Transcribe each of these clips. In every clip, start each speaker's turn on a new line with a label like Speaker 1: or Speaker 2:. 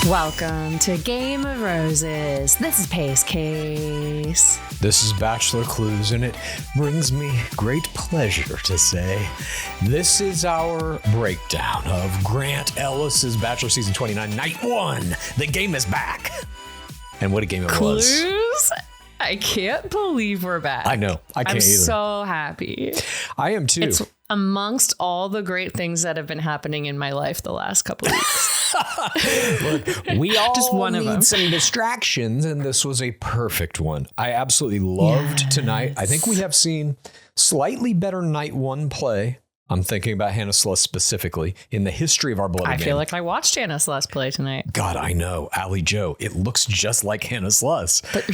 Speaker 1: Welcome to Game of Roses. This is PaceCase.
Speaker 2: This is BachelorClues, and it brings me great pleasure to say this is our breakdown of Grant Ellis's Bachelor Season 29, Night 1. The game is back. And what a game it was.
Speaker 1: Clues? I can't believe we're back.
Speaker 2: I know. I can't
Speaker 1: I'm
Speaker 2: either.
Speaker 1: so happy.
Speaker 2: I am too.
Speaker 1: It's amongst all the great things that have been happening in my life the last couple of weeks.
Speaker 2: Look, we all
Speaker 1: Just one of them.
Speaker 2: need some distractions, and this was a perfect one. I absolutely loved tonight. I think we have seen slightly better Night 1 play. I'm thinking about Hannah Sluss specifically in the history of our beloved
Speaker 1: I
Speaker 2: game.
Speaker 1: feel like I watched Hannah Sluss play tonight.
Speaker 2: God, I know. Allie Joe. It looks just like Hannah Sluss.
Speaker 1: But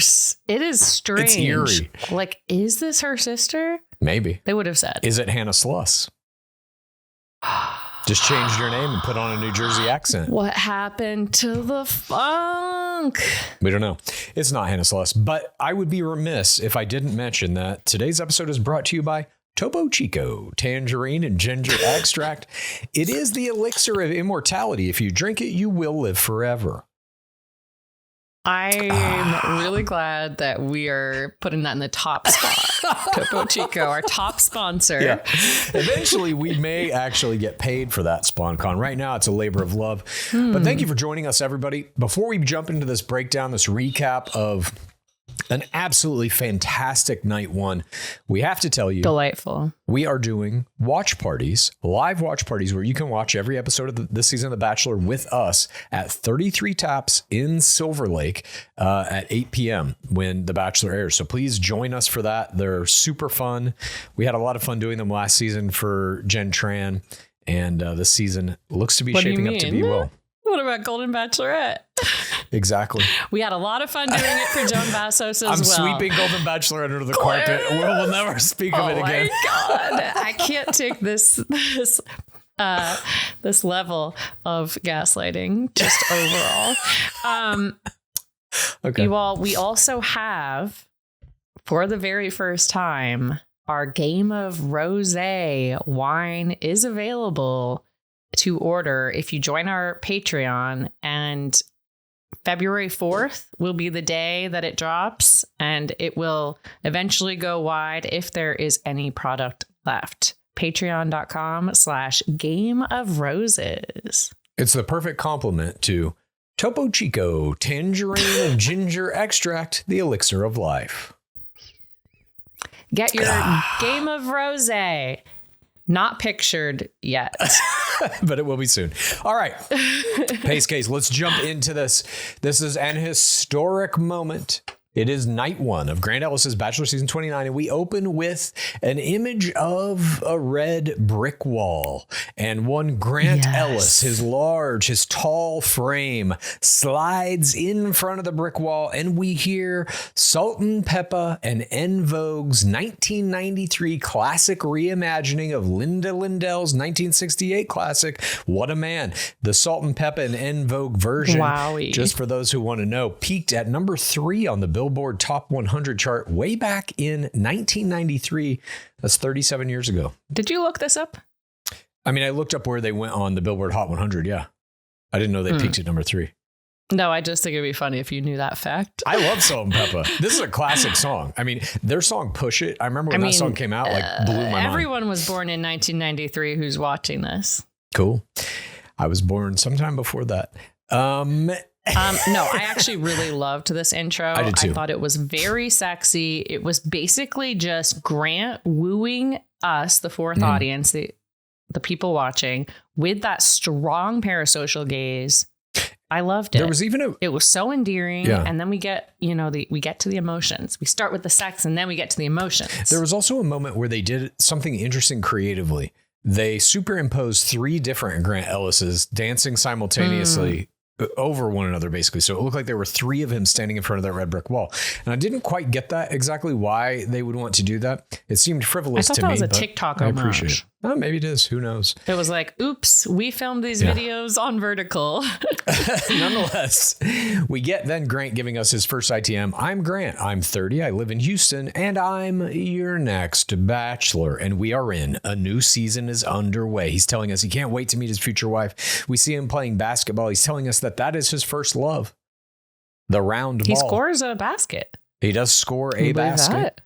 Speaker 1: it is strange.
Speaker 2: It's eerie.
Speaker 1: Like, is this her sister?
Speaker 2: Maybe.
Speaker 1: They would have said.
Speaker 2: Is it Hannah Sluss? Just changed your name and put on a New Jersey accent.
Speaker 1: What happened to the funk?
Speaker 2: We don't know. It's not Hannah Sluss, but I would be remiss if I didn't mention that today's episode is brought to you by Topo Chico Tangerine and Ginger Extract. It is the elixir of immortality. If you drink it, you will live forever.
Speaker 1: I'm really glad that we are putting that in the top spot. Topo Chico, our top sponsor.
Speaker 2: Yeah. Eventually, we may actually get paid for that SpawnCon. Right now, it's a labor of love. But thank you for joining us, everybody. Before we jump into this breakdown, this recap of an absolutely fantastic Night 1, we have to tell you,
Speaker 1: Delightful.
Speaker 2: we are doing watch parties, live watch parties, where you can watch every episode of this season of The Bachelor with us at 33 Taps in Silver Lake at 8 p.m. when The Bachelor airs. So please join us for that. They're super fun. We had a lot of fun doing them last season for Jen Tran, and this season looks to be shaping up to be well.
Speaker 1: What about Golden Bachelorette?
Speaker 2: Exactly.
Speaker 1: We had a lot of fun doing it for Joan Vassos as well.
Speaker 2: I'm sweeping Golden Bachelor under the carpet. We'll never speak of it again.
Speaker 1: Oh my God. I can't take this level of gaslighting just overall.
Speaker 2: Okay.
Speaker 1: You all, we also have, for the very first time, our Game of Rosé wine is available to order if you join our Patreon, and February 4th will be the day that it drops, and it will eventually go wide if there is any product left. Patreon.com/Game of Roses.
Speaker 2: It's the perfect complement to Topo Chico Tangerine and Ginger Extract, the elixir of life.
Speaker 1: Get your Game of Rosé. Not pictured yet.
Speaker 2: But it will be soon. All right. PaceCase, let's jump into this. This is an historic moment. It is Night 1 of Grant Ellis's Bachelor Season 29, and we open with an image of a red brick wall. And one Grant Ellis, his tall frame, slides in front of the brick wall, and we hear Salt and Peppa and En Vogue's 1993 classic reimagining of Linda Lindell's 1968 classic, What a Man. The Salt and Peppa and En Vogue version,
Speaker 1: Wowie.
Speaker 2: just for those who want to know, peaked at number 3 on the Billboard Top 100 chart way back in 1993. That's 37 years ago.
Speaker 1: Did you look this up?
Speaker 2: I mean, I looked up where they went on the Billboard Hot 100. Yeah. I didn't know they peaked at number 3.
Speaker 1: No, I just think it'd be funny if you knew that fact.
Speaker 2: I love Salt and Peppa. This is a classic song. I mean, their song Push It. I remember when that song came out, like blew my mind.
Speaker 1: Everyone was born in 1993 who's watching this.
Speaker 2: Cool. I was born sometime before that.
Speaker 1: No, I actually really loved this intro.
Speaker 2: I did too.
Speaker 1: I thought it was very sexy. It was basically just Grant wooing us, the fourth audience, the people watching, with that strong parasocial gaze. I loved it.
Speaker 2: There was even
Speaker 1: it was so endearing.
Speaker 2: Yeah.
Speaker 1: And then we get, we get to the emotions. We start with the sex and then we get to the emotions.
Speaker 2: There was also a moment where they did something interesting creatively. They superimposed 3 different Grant Ellises dancing simultaneously over one another, basically. So it looked like there were 3 of him standing in front of that red brick wall. And I didn't quite get that exactly why they would want to do that. It seemed frivolous to me.
Speaker 1: I thought that was a TikTok
Speaker 2: I
Speaker 1: homage.
Speaker 2: appreciate it. Oh, maybe it is. Who knows?
Speaker 1: It was like, oops, we filmed these videos on vertical.
Speaker 2: Nonetheless, we get then Grant giving us his first ITM. I'm Grant. I'm 30. I live in Houston, and I'm your next bachelor. And we are in. A new season is underway. He's telling us he can't wait to meet his future wife. We see him playing basketball. He's telling us that is his first love. The round ball.
Speaker 1: He scores a basket.
Speaker 2: He does score a basket.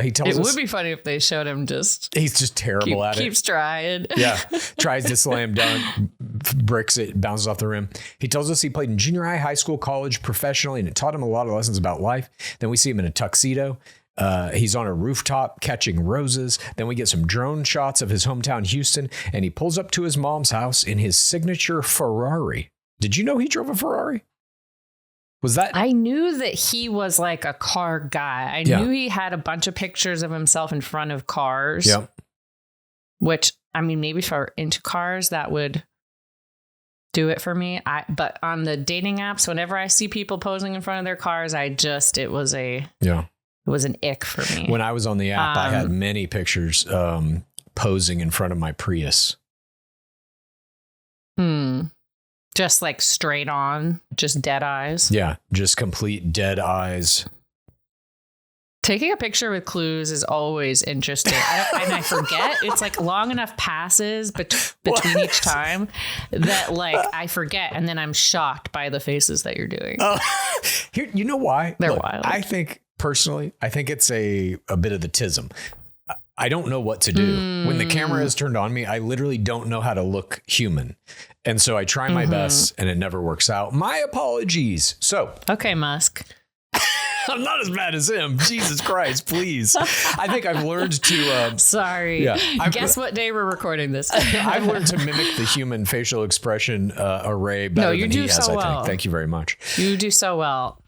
Speaker 2: He tells us
Speaker 1: it would be funny if they showed him
Speaker 2: he's just terrible at it.
Speaker 1: Keeps trying.
Speaker 2: Yeah. Tries to slam dunk, bricks it, bounces off the rim. He tells us he played in junior high school, college, professionally, and it taught him a lot of lessons about life. Then we see him in a tuxedo. He's on a rooftop catching roses. Then we get some drone shots of his hometown, Houston, and he pulls up to his mom's house in his signature Ferrari. Did you know he drove a Ferrari? Was that?
Speaker 1: I knew that he was like a car guy. I knew he had a bunch of pictures of himself in front of cars.
Speaker 2: Yep.
Speaker 1: Which, I mean, maybe if I were into cars, that would do it for me. But on the dating apps, whenever I see people posing in front of their cars, it was an ick for me.
Speaker 2: When I was on the app, I had many pictures posing in front of my Prius.
Speaker 1: Just like straight on, just dead eyes.
Speaker 2: Yeah, just complete dead eyes.
Speaker 1: Taking a picture with clues is always interesting. I forget. It's like long enough passes between each time that like I forget. And then I'm shocked by the faces that you're doing.
Speaker 2: Here, you know why?
Speaker 1: They're wild.
Speaker 2: I think personally, it's a bit of the tism. I don't know what to do. When the camera is turned on me, I literally don't know how to look human. And so I try my best and it never works out. My apologies. So.
Speaker 1: Okay, Musk.
Speaker 2: I'm not as bad as him. Jesus Christ, please. I think I've learned to.
Speaker 1: Sorry. Yeah, Guess what day we're recording this?
Speaker 2: I've learned to mimic the human facial expression array better than he has, I think. Thank you very much.
Speaker 1: You do so well.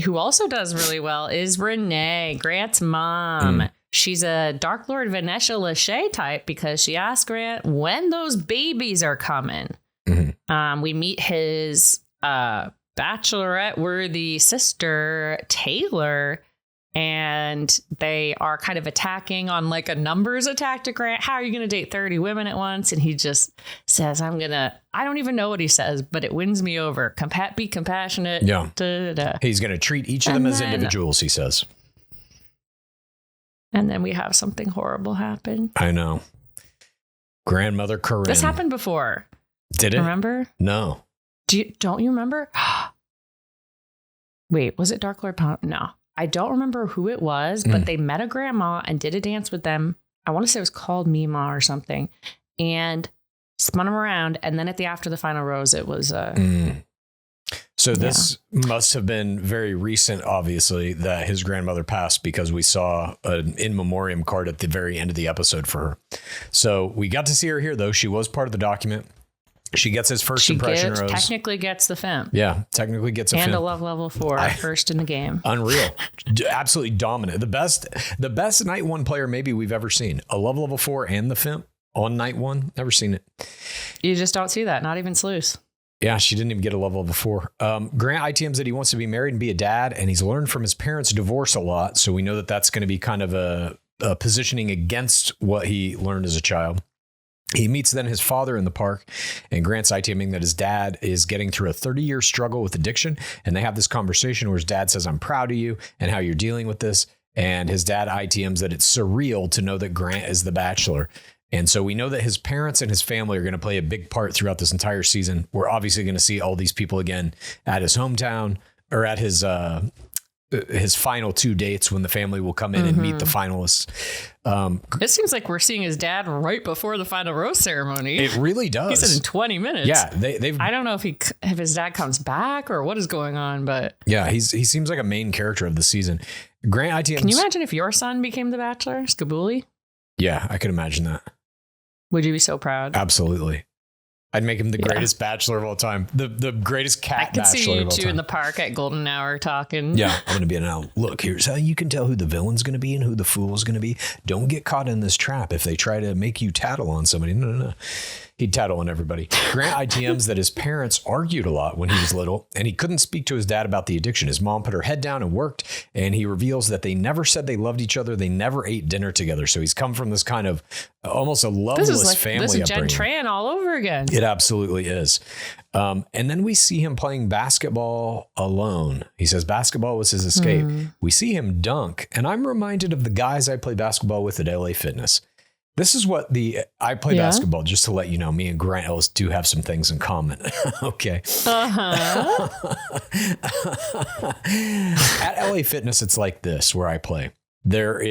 Speaker 1: Who also does really well is Renee, Grant's mom. She's a Dark Lord Vanessa Lachey type because she asked Grant when those babies are coming. We meet his bachelorette-worthy sister, Taylor, and they are kind of attacking on like a numbers attack to Grant. How are you going to date 30 women at once? And he just says, I don't even know what he says, but it wins me over. Be compassionate.
Speaker 2: Yeah.
Speaker 1: Da-da-da.
Speaker 2: He's going to treat each of them as individuals, he says.
Speaker 1: And then we have something horrible happen.
Speaker 2: I know. Grandmother Corinne.
Speaker 1: This happened before.
Speaker 2: Did it?
Speaker 1: Remember?
Speaker 2: No.
Speaker 1: Don't you remember? Wait, was it Dark Lord Pound? No. I don't remember who it was, but they met a grandma and did a dance with them. I want to say it was called Mima or something. And spun them around. And then after the final rose, it was...
Speaker 2: So this must have been very recent, obviously, that his grandmother passed because we saw an in memoriam card at the very end of the episode for her. So we got to see her here, though. She was part of the document. She gets his first impression rose.
Speaker 1: Technically gets the FIM.
Speaker 2: Yeah, technically gets a FIM.
Speaker 1: And a love level 4, first in the game.
Speaker 2: Unreal. Absolutely dominant. The best night one player maybe we've ever seen. A love level 4 and the FIM on night one. Never seen it.
Speaker 1: You just don't see that. Not even Sluice.
Speaker 2: Yeah, she didn't even get a level before. Grant ITMs that he wants to be married and be a dad, and he's learned from his parents' divorce a lot. So we know that that's going to be kind of a positioning against what he learned as a child. He meets then his father in the park, and Grant's ITMing that his dad is getting through a 30-year struggle with addiction. And they have this conversation where his dad says, I'm proud of you and how you're dealing with this. And his dad ITMs that it's surreal to know that Grant is the bachelor. And so we know that his parents and his family are going to play a big part throughout this entire season. We're obviously going to see all these people again at his hometown or at his final 2 dates when the family will come in and meet the finalists.
Speaker 1: It seems like we're seeing his dad right before the final rose ceremony.
Speaker 2: It really does.
Speaker 1: He said in 20 minutes.
Speaker 2: Yeah, they've.
Speaker 1: I don't know if his dad comes back or what is going on, but
Speaker 2: yeah, he seems like a main character of the season. Grant ITMs.
Speaker 1: Can you imagine if your son became the bachelor, Skabuli?
Speaker 2: Yeah, I could imagine that.
Speaker 1: Would you be so proud?
Speaker 2: Absolutely. I'd make him the greatest bachelor of all time. The greatest cat bachelor of all time. I could see you two
Speaker 1: in the park at Golden Hour talking.
Speaker 2: Yeah, I'm going to be now. Look, here's how you can tell who the villain's going to be and who the fool is going to be. Don't get caught in this trap if they try to make you tattle on somebody. No. He'd tattle on everybody. Grant ITMs that his parents argued a lot when he was little, and he couldn't speak to his dad about the addiction. His mom put her head down and worked, and he reveals that they never said they loved each other. They never ate dinner together. So he's come from this kind of almost a loveless family
Speaker 1: This is Jen
Speaker 2: upbringing.
Speaker 1: Tran all over again.
Speaker 2: It absolutely is. And then we see him playing basketball alone. He says basketball was his escape. We see him dunk, and I'm reminded of the guys I play basketball with at LA Fitness. This is what I play basketball, just to let you know, me and Grant Ellis do have some things in common. Okay. At LA Fitness, it's like this where I play. There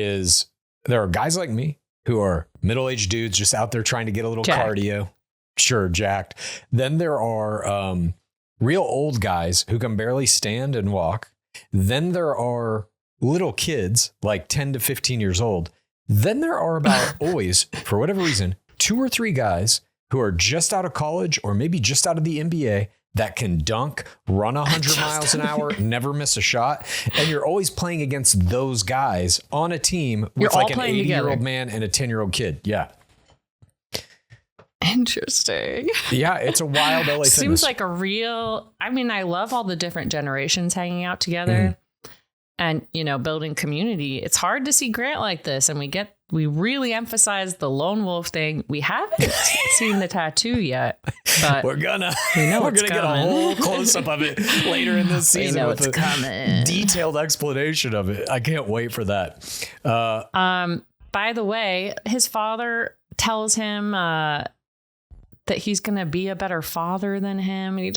Speaker 2: are guys like me who are middle-aged dudes just out there trying to get a little cardio. Sure, jacked. Then there are real old guys who can barely stand and walk. Then there are little kids, like 10 to 15 years old. Then there are about always, for whatever reason, 2 or 3 guys who are just out of college or maybe just out of the NBA that can dunk, run 100 miles an hour, never miss a shot. And you're always playing against those guys on a team with like an 80-year-old man and a 10-year-old kid. Yeah.
Speaker 1: Interesting.
Speaker 2: Yeah, it's a wild LA Fitness.
Speaker 1: Seems like a real, I love all the different generations hanging out together and, building community. It's hard to see Grant like this. And we really emphasize the lone wolf thing. We haven't seen the tattoo yet, but
Speaker 2: we're gonna
Speaker 1: get
Speaker 2: a whole close up of it later in this season with a detailed explanation of it. I can't wait for that.
Speaker 1: By the way, his father tells him, that he's going to be a better father than him. And he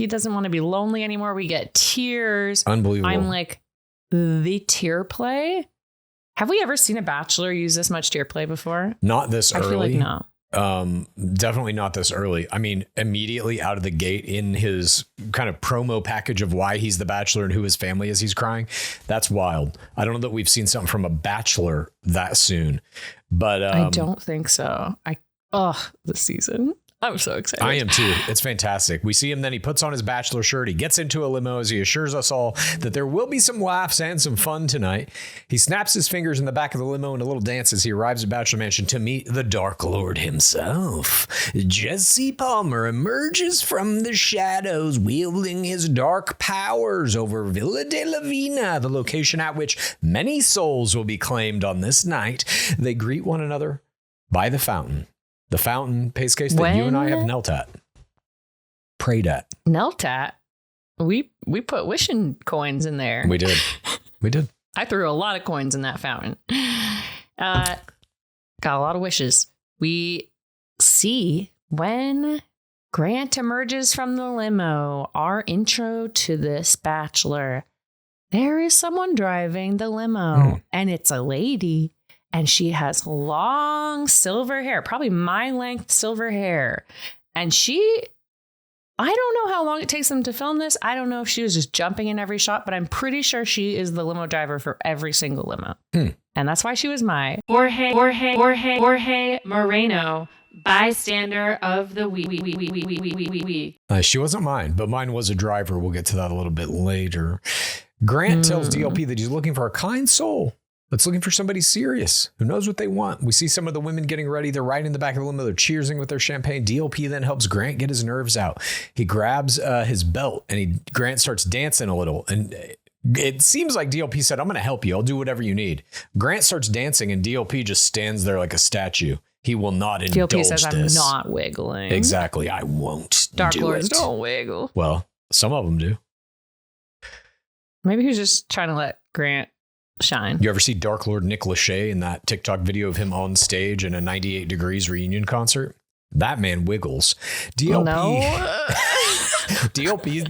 Speaker 1: doesn't want to be lonely anymore. We get tears.
Speaker 2: Unbelievable.
Speaker 1: I'm like, the tear play. Have we ever seen a Bachelor use this much tear play before?
Speaker 2: Not this early.
Speaker 1: I feel like no.
Speaker 2: Definitely not this early. Immediately out of the gate in his kind of promo package of why he's the Bachelor and who his family is, he's crying. That's wild. I don't know that we've seen something from a Bachelor that soon, but
Speaker 1: I don't think so. This season. I'm so excited.
Speaker 2: I am too. It's fantastic. We see him, then he puts on his Bachelor shirt. He gets into a limo as he assures us all that there will be some laughs and some fun tonight. He snaps his fingers in the back of the limo in a little dance as he arrives at Bachelor Mansion to meet the Dark Lord himself. Jesse Palmer emerges from the shadows, wielding his dark powers over Villa de la Vina, the location at which many souls will be claimed on this night. They greet one another by the fountain. The fountain, PaceCase, that you and I have knelt at. Prayed at.
Speaker 1: Knelt at? We put wishing coins in there.
Speaker 2: We did.
Speaker 1: I threw a lot of coins in that fountain. Got a lot of wishes. We see when Grant emerges from the limo, our intro to this Bachelor. There is someone driving the limo, and it's a lady. And she has long silver hair, probably my length silver hair. And I don't know how long it takes them to film this. I don't know if she was just jumping in every shot, but I'm pretty sure she is the limo driver for every single limo. And that's why she was my Jorge Moreno, bystander of the week.
Speaker 2: She wasn't mine, but mine was a driver. We'll get to that a little bit later. Grant tells DLP that he's looking for a kind soul that's looking for somebody serious who knows what they want. We see some of the women getting ready. They're riding in the back of the limo. They're cheersing with their champagne. DLP then helps Grant get his nerves out. He grabs his belt and Grant starts dancing a little. And it seems like DLP said, I'm going to help you. I'll do whatever you need. Grant starts dancing and DLP just stands there like a statue. He will not indulge
Speaker 1: DLP says,
Speaker 2: this.
Speaker 1: I'm not wiggling.
Speaker 2: Exactly. I won't
Speaker 1: Dark
Speaker 2: do
Speaker 1: Lords
Speaker 2: it.
Speaker 1: don't wiggle.
Speaker 2: Well, some of them do.
Speaker 1: Maybe he's just trying to let Grant shine.
Speaker 2: You ever see Dark Lord Nick Lachey in that TikTok video of him on stage in a 98 Degrees reunion concert? That man wiggles. DLP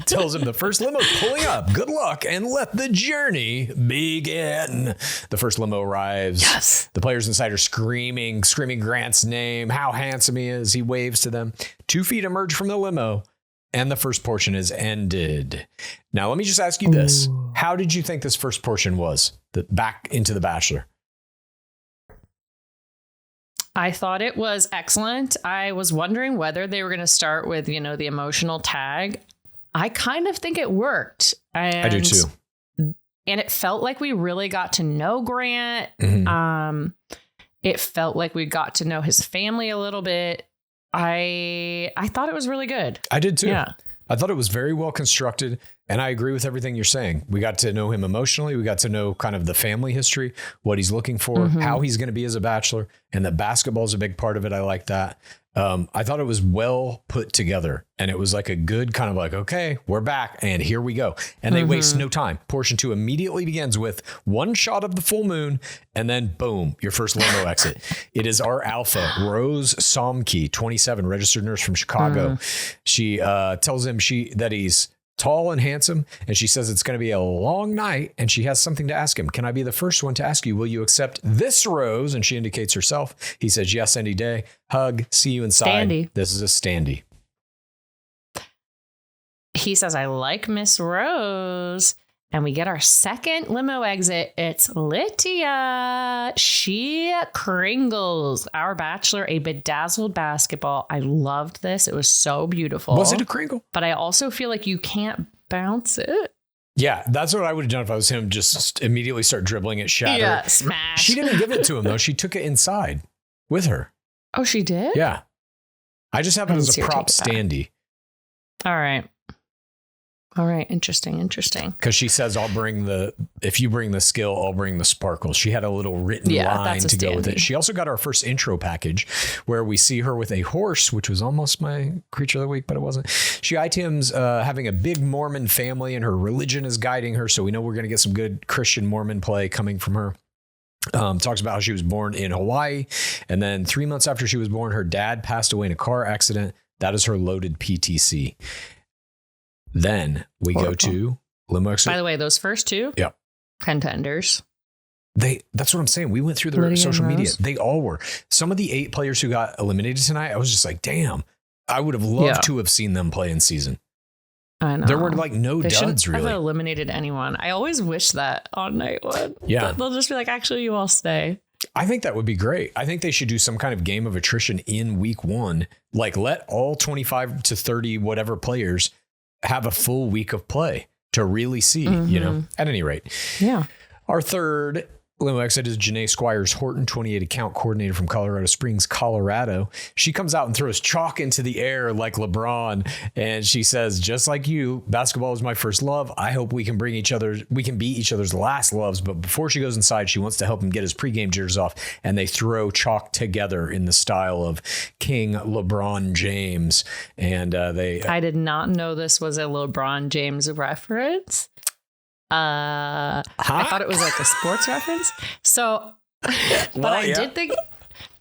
Speaker 2: tells him the first limo's pulling up. Good luck and let the journey begin. The first limo arrives.
Speaker 1: Yes.
Speaker 2: The players inside are screaming Grant's name, how handsome he is. He waves to them. 2 feet emerge from the limo. And the first portion is ended. Now, let me just ask you this. How did you think this first portion was? Back into The Bachelor.
Speaker 1: I thought it was excellent. I was wondering whether they were going to start with, the emotional tag. I kind of think it worked.
Speaker 2: I do too.
Speaker 1: And it felt like we really got to know Grant. It felt like we got to know his family a little bit. I thought it was really good.
Speaker 2: I did too.
Speaker 1: Yeah.
Speaker 2: I thought it was very well constructed, and I agree with everything you're saying. We got to know him emotionally. We got to know kind of the family history, what he's looking for, how he's going to be as a bachelor, and that basketball is a big part of it. I like that. I thought it was well put together, and it was like a good kind of like, okay, we're back and here we go. And they waste no time. Portion 2 immediately begins with one shot of the full moon and then boom, your first limo exit. It is our alpha, Rose Somke, 27, registered nurse from Chicago. She tells him that he's tall and handsome, and she says it's going to be a long night, and she has something to ask him. Can I be the first one to ask you, will you accept this rose? And she indicates herself. He says, yes, any day. Hug, see you inside.
Speaker 1: Standy.
Speaker 2: This is a standy.
Speaker 1: He says, I like Miss Rose. And we get our second limo exit. It's Lytia. She Kringles our bachelor a bedazzled basketball. I loved this. It was so beautiful.
Speaker 2: Was it a Kringle?
Speaker 1: But I also feel like you can't bounce it.
Speaker 2: Yeah, that's what I would have done if I was him. Just immediately start dribbling it, shatter.
Speaker 1: Yeah, smash.
Speaker 2: She didn't give it to him, though. She took it inside with her.
Speaker 1: Oh, she did?
Speaker 2: Yeah. I just have it as a prop standy.
Speaker 1: All right. Interesting.
Speaker 2: Because she says, if you bring the skill, I'll bring the sparkle. She had a little written line to go with it. She also got our first intro package where we see her with a horse, which was almost my creature of the week, but it wasn't. She items having a big Mormon family, and her religion is guiding her. So we know we're going to get some good Christian Mormon play coming from her. Talks about how she was born in Hawaii. And then 3 months after she was born, her dad passed away in a car accident. That is her loaded PTC. Then we go to limo exit.
Speaker 1: By the way, those first two contenders.
Speaker 2: That's what I'm saying. We went through their social media. They all were. Some of the 8 players who got eliminated tonight, I was just like, damn, I would have loved to have seen them play in season.
Speaker 1: I know.
Speaker 2: There were like no duds really.
Speaker 1: Haven't eliminated anyone. I always wish that on night one.
Speaker 2: Yeah.
Speaker 1: They'll just be like, actually, you all stay.
Speaker 2: I think that would be great. I think they should do some kind of game of attrition in week 1. Like let all 25 to 30 whatever players have a full week of play to really see, at any rate.
Speaker 1: Yeah.
Speaker 2: Our third limo exit is Janae Squires Horton, 28 account coordinator from Colorado Springs, Colorado. She comes out and throws chalk into the air like LeBron. And she says, just like you, basketball is my first love. I hope we can be each other's last loves. But before she goes inside, she wants to help him get his pregame jitters off. And they throw chalk together in the style of King LeBron James. And I
Speaker 1: did not know this was a LeBron James reference. I thought it was like a sports reference. So, I did think,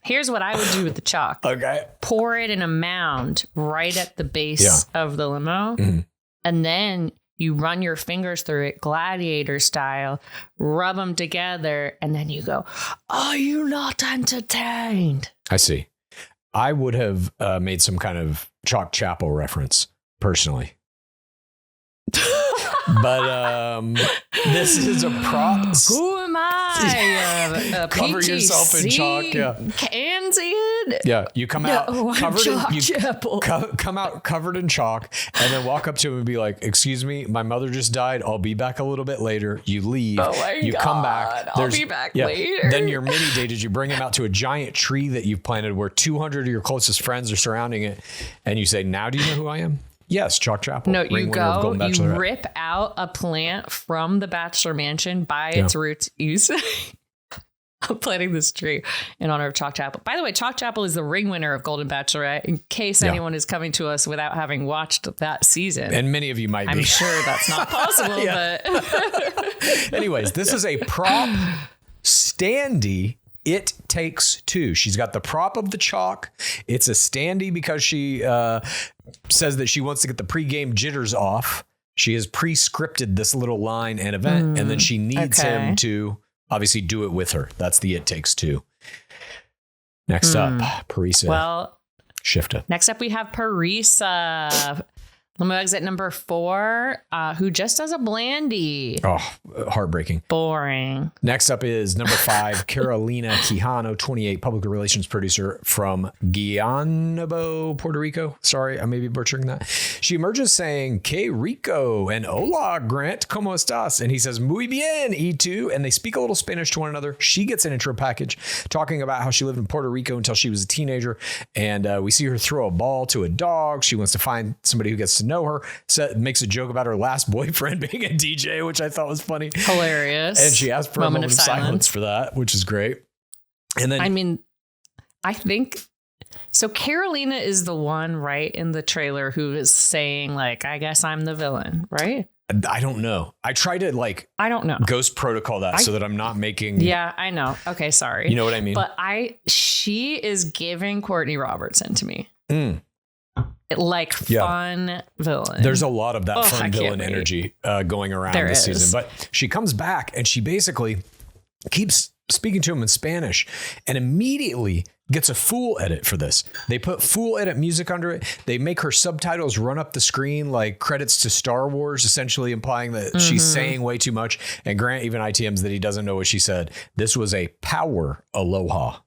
Speaker 1: here's what I would do with the chalk.
Speaker 2: Okay.
Speaker 1: Pour it in a mound right at the base of the limo. Mm-hmm. And then you run your fingers through it, gladiator style, rub them together. And then you go, are you not entertained?
Speaker 2: I see. I would have made some kind of Chalk Chapel reference personally. But this is a prop.
Speaker 1: Who am I?
Speaker 2: Cover
Speaker 1: PTC
Speaker 2: yourself in chalk. Yeah.
Speaker 1: Kansian?
Speaker 2: Yeah. You come out
Speaker 1: come
Speaker 2: out covered in chalk, and then walk up to him and be like, "Excuse me, my mother just died. I'll be back a little bit later." You leave.
Speaker 1: Oh my
Speaker 2: you
Speaker 1: God.
Speaker 2: Come back.
Speaker 1: I'll be back later.
Speaker 2: Then your mini date is you bring him out to a giant tree that you've planted where 200 of your closest friends are surrounding it, and you say, "Now do you know who I am?" Yes, Chalk Chapel.
Speaker 1: No, you go, you rip out a plant from the Bachelor Mansion by its roots. You say, I'm planting this tree in honor of Chalk Chapel. By the way, Chalk Chapel is the ring winner of Golden Bachelorette, in case anyone is coming to us without having watched that season.
Speaker 2: And many of you might be.
Speaker 1: I'm sure that's not possible, but...
Speaker 2: Anyways, this is a prop standee. It takes 2. She's got the prop of the chalk. It's a standee because she says that she wants to get the pregame jitters off. She has pre-scripted this little line and event, and then she needs him to obviously do it with her. That's the It Takes 2. Next up, Parisa.
Speaker 1: Well,
Speaker 2: Shifta.
Speaker 1: Next up, we have Parisa. Limo exit number 4, who just does a blandy.
Speaker 2: Oh, heartbreaking.
Speaker 1: Boring.
Speaker 2: Next up is number 5, Carolina Quijano, 28, public relations producer from Guaynabo, Puerto Rico. Sorry, I may be butchering that. She emerges saying, "Que rico," and "Hola, Grant, ¿cómo estás?" And he says, "Muy bien, Y2." And they speak a little Spanish to one another. She gets an intro package talking about how she lived in Puerto Rico until she was a teenager. And we see her throw a ball to a dog. She wants to find somebody who gets to know her. Makes a joke about her last boyfriend being a DJ, which I thought was funny.
Speaker 1: Hilarious.
Speaker 2: And she asked for a moment of silence for that, which is great. And then,
Speaker 1: I mean, I think so. Carolina is the one, right, in the trailer who is saying, like, I guess I'm the villain, right?
Speaker 2: I don't know. I try to
Speaker 1: I don't know.
Speaker 2: Ghost protocol that so that I'm not making.
Speaker 1: Yeah, I know. Okay, sorry.
Speaker 2: You know what I mean?
Speaker 1: But she is giving Courtney Robertson to me. Fun villain.
Speaker 2: There's a lot of that fun villain energy going around this season. But she comes back and she basically keeps speaking to him in Spanish and immediately gets a full edit for this. They put full edit music under it. They make her subtitles run up the screen like credits to Star Wars, essentially implying that she's saying way too much. And Grant even ITMs that he doesn't know what she said. This was a power aloha.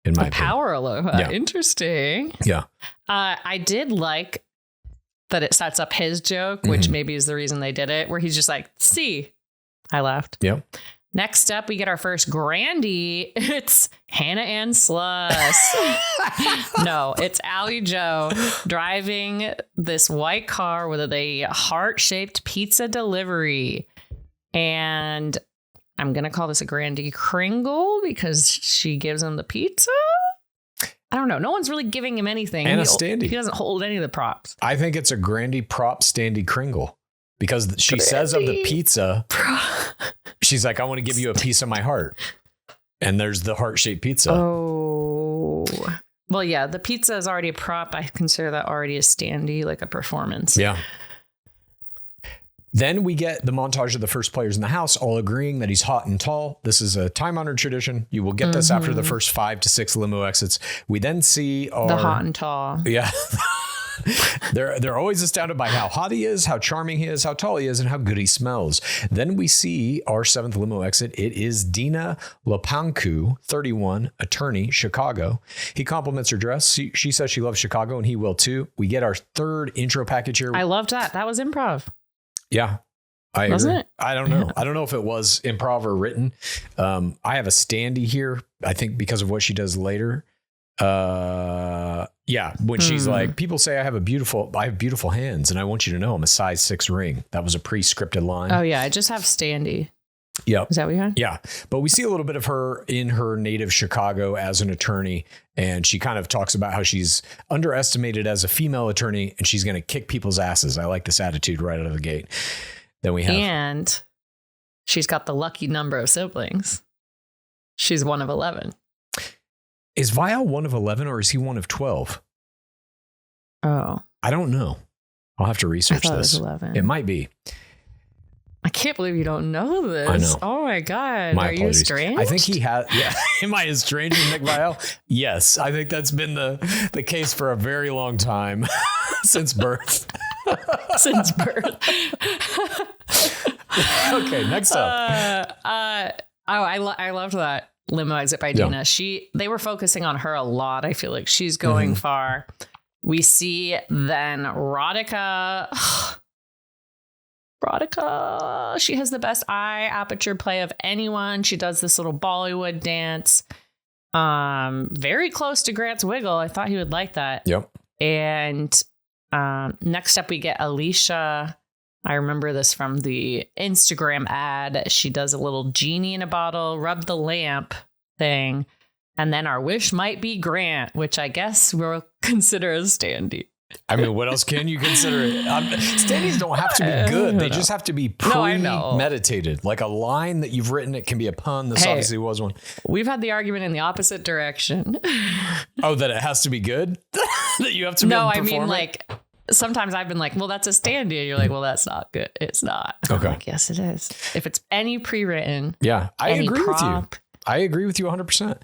Speaker 2: In my opinion.
Speaker 1: Power aloha. Yeah. Interesting.
Speaker 2: Yeah.
Speaker 1: I did like that it sets up his joke, which maybe is the reason they did it, where he's just like, "See." I laughed.
Speaker 2: Yep.
Speaker 1: Next up, we get our first Grandy. It's Hannah Ann Sluss. No, it's Allie Joe driving this white car with a heart-shaped pizza delivery. And I'm going to call this a Grandy Kringle because she gives him the pizza. I don't know. No one's really giving him anything.
Speaker 2: And a standee.
Speaker 1: He doesn't hold any of the props.
Speaker 2: I think it's a Grandy prop standee Kringle because she says of the pizza, she's like, "I want to give you a piece of my heart." And there's the heart-shaped pizza.
Speaker 1: Oh. Well, yeah, the pizza is already a prop. I consider that already a standee, like a performance.
Speaker 2: Yeah. Then we get the montage of the first players in the house all agreeing that he's hot and tall. This is a time-honored tradition. You will get this after the first 5 to 6 limo exits. We then see the
Speaker 1: hot and tall.
Speaker 2: Yeah. They're always astounded by how hot he is, how charming he is, how tall he is, and how good he smells. Then we see our 7th limo exit. It is Dina Lepancu, 31, attorney, Chicago. He compliments her dress. She says she loves Chicago, and he will too. We get our 3rd intro package here.
Speaker 1: I loved that. That was improv.
Speaker 2: Yeah.
Speaker 1: Wasn't it?
Speaker 2: I don't know. I don't know if it was improv or written. I have a standee here, I think because of what she does later. Yeah. When she's like, "People say I have beautiful hands, and I want you to know I'm a size 6 ring." That was a pre-scripted line.
Speaker 1: Oh yeah. I just have standee.
Speaker 2: Yep.
Speaker 1: Is that what you had?
Speaker 2: Yeah. But we see a little bit of her in her native Chicago as an attorney. And she kind of talks about how she's underestimated as a female attorney and she's going to kick people's asses. I like this attitude right out of the gate. Then we have.
Speaker 1: And she's got the lucky number of siblings. She's one of 11.
Speaker 2: Is Vial one of 11 or is he one of 12?
Speaker 1: Oh.
Speaker 2: I don't know. I'll have to research this. It
Speaker 1: was 11.
Speaker 2: It might be.
Speaker 1: I can't believe you don't know this.
Speaker 2: I know.
Speaker 1: Oh my God.
Speaker 2: My
Speaker 1: Are
Speaker 2: apologies.
Speaker 1: you estranged?
Speaker 2: I think he has. Yeah. Am I estranged with Nick Vial? Yes. I think that's been the case for a very long time since birth.
Speaker 1: Since birth.
Speaker 2: Okay. Next up.
Speaker 1: I loved that limo exit by Dina. They were focusing on her a lot. I feel like she's going far. We see then Radhika. Radhika, she has the best eye aperture play of anyone. She does this little Bollywood dance. Very close to Grant's wiggle. I thought he would like that.
Speaker 2: Yep.
Speaker 1: And next up we get Alicia. I remember this from the Instagram ad. She does a little genie in a bottle, rub the lamp thing. And then our wish might be Grant, which I guess we'll consider a standee.
Speaker 2: I mean, what else can you consider it? Standees don't have to be good. They just have to be premeditated. Like a line that you've written, it can be a pun. This obviously was one.
Speaker 1: We've had the argument in the opposite direction.
Speaker 2: Oh, that it has to be good? That you have to be able to perform? No, I mean,
Speaker 1: like, sometimes I've been like, well, that's a standee. And you're like, well, that's not good. It's not.
Speaker 2: Okay.
Speaker 1: I'm like, yes, it is. If it's any pre-written.
Speaker 2: Yeah, I agree with you. I agree with you 100%.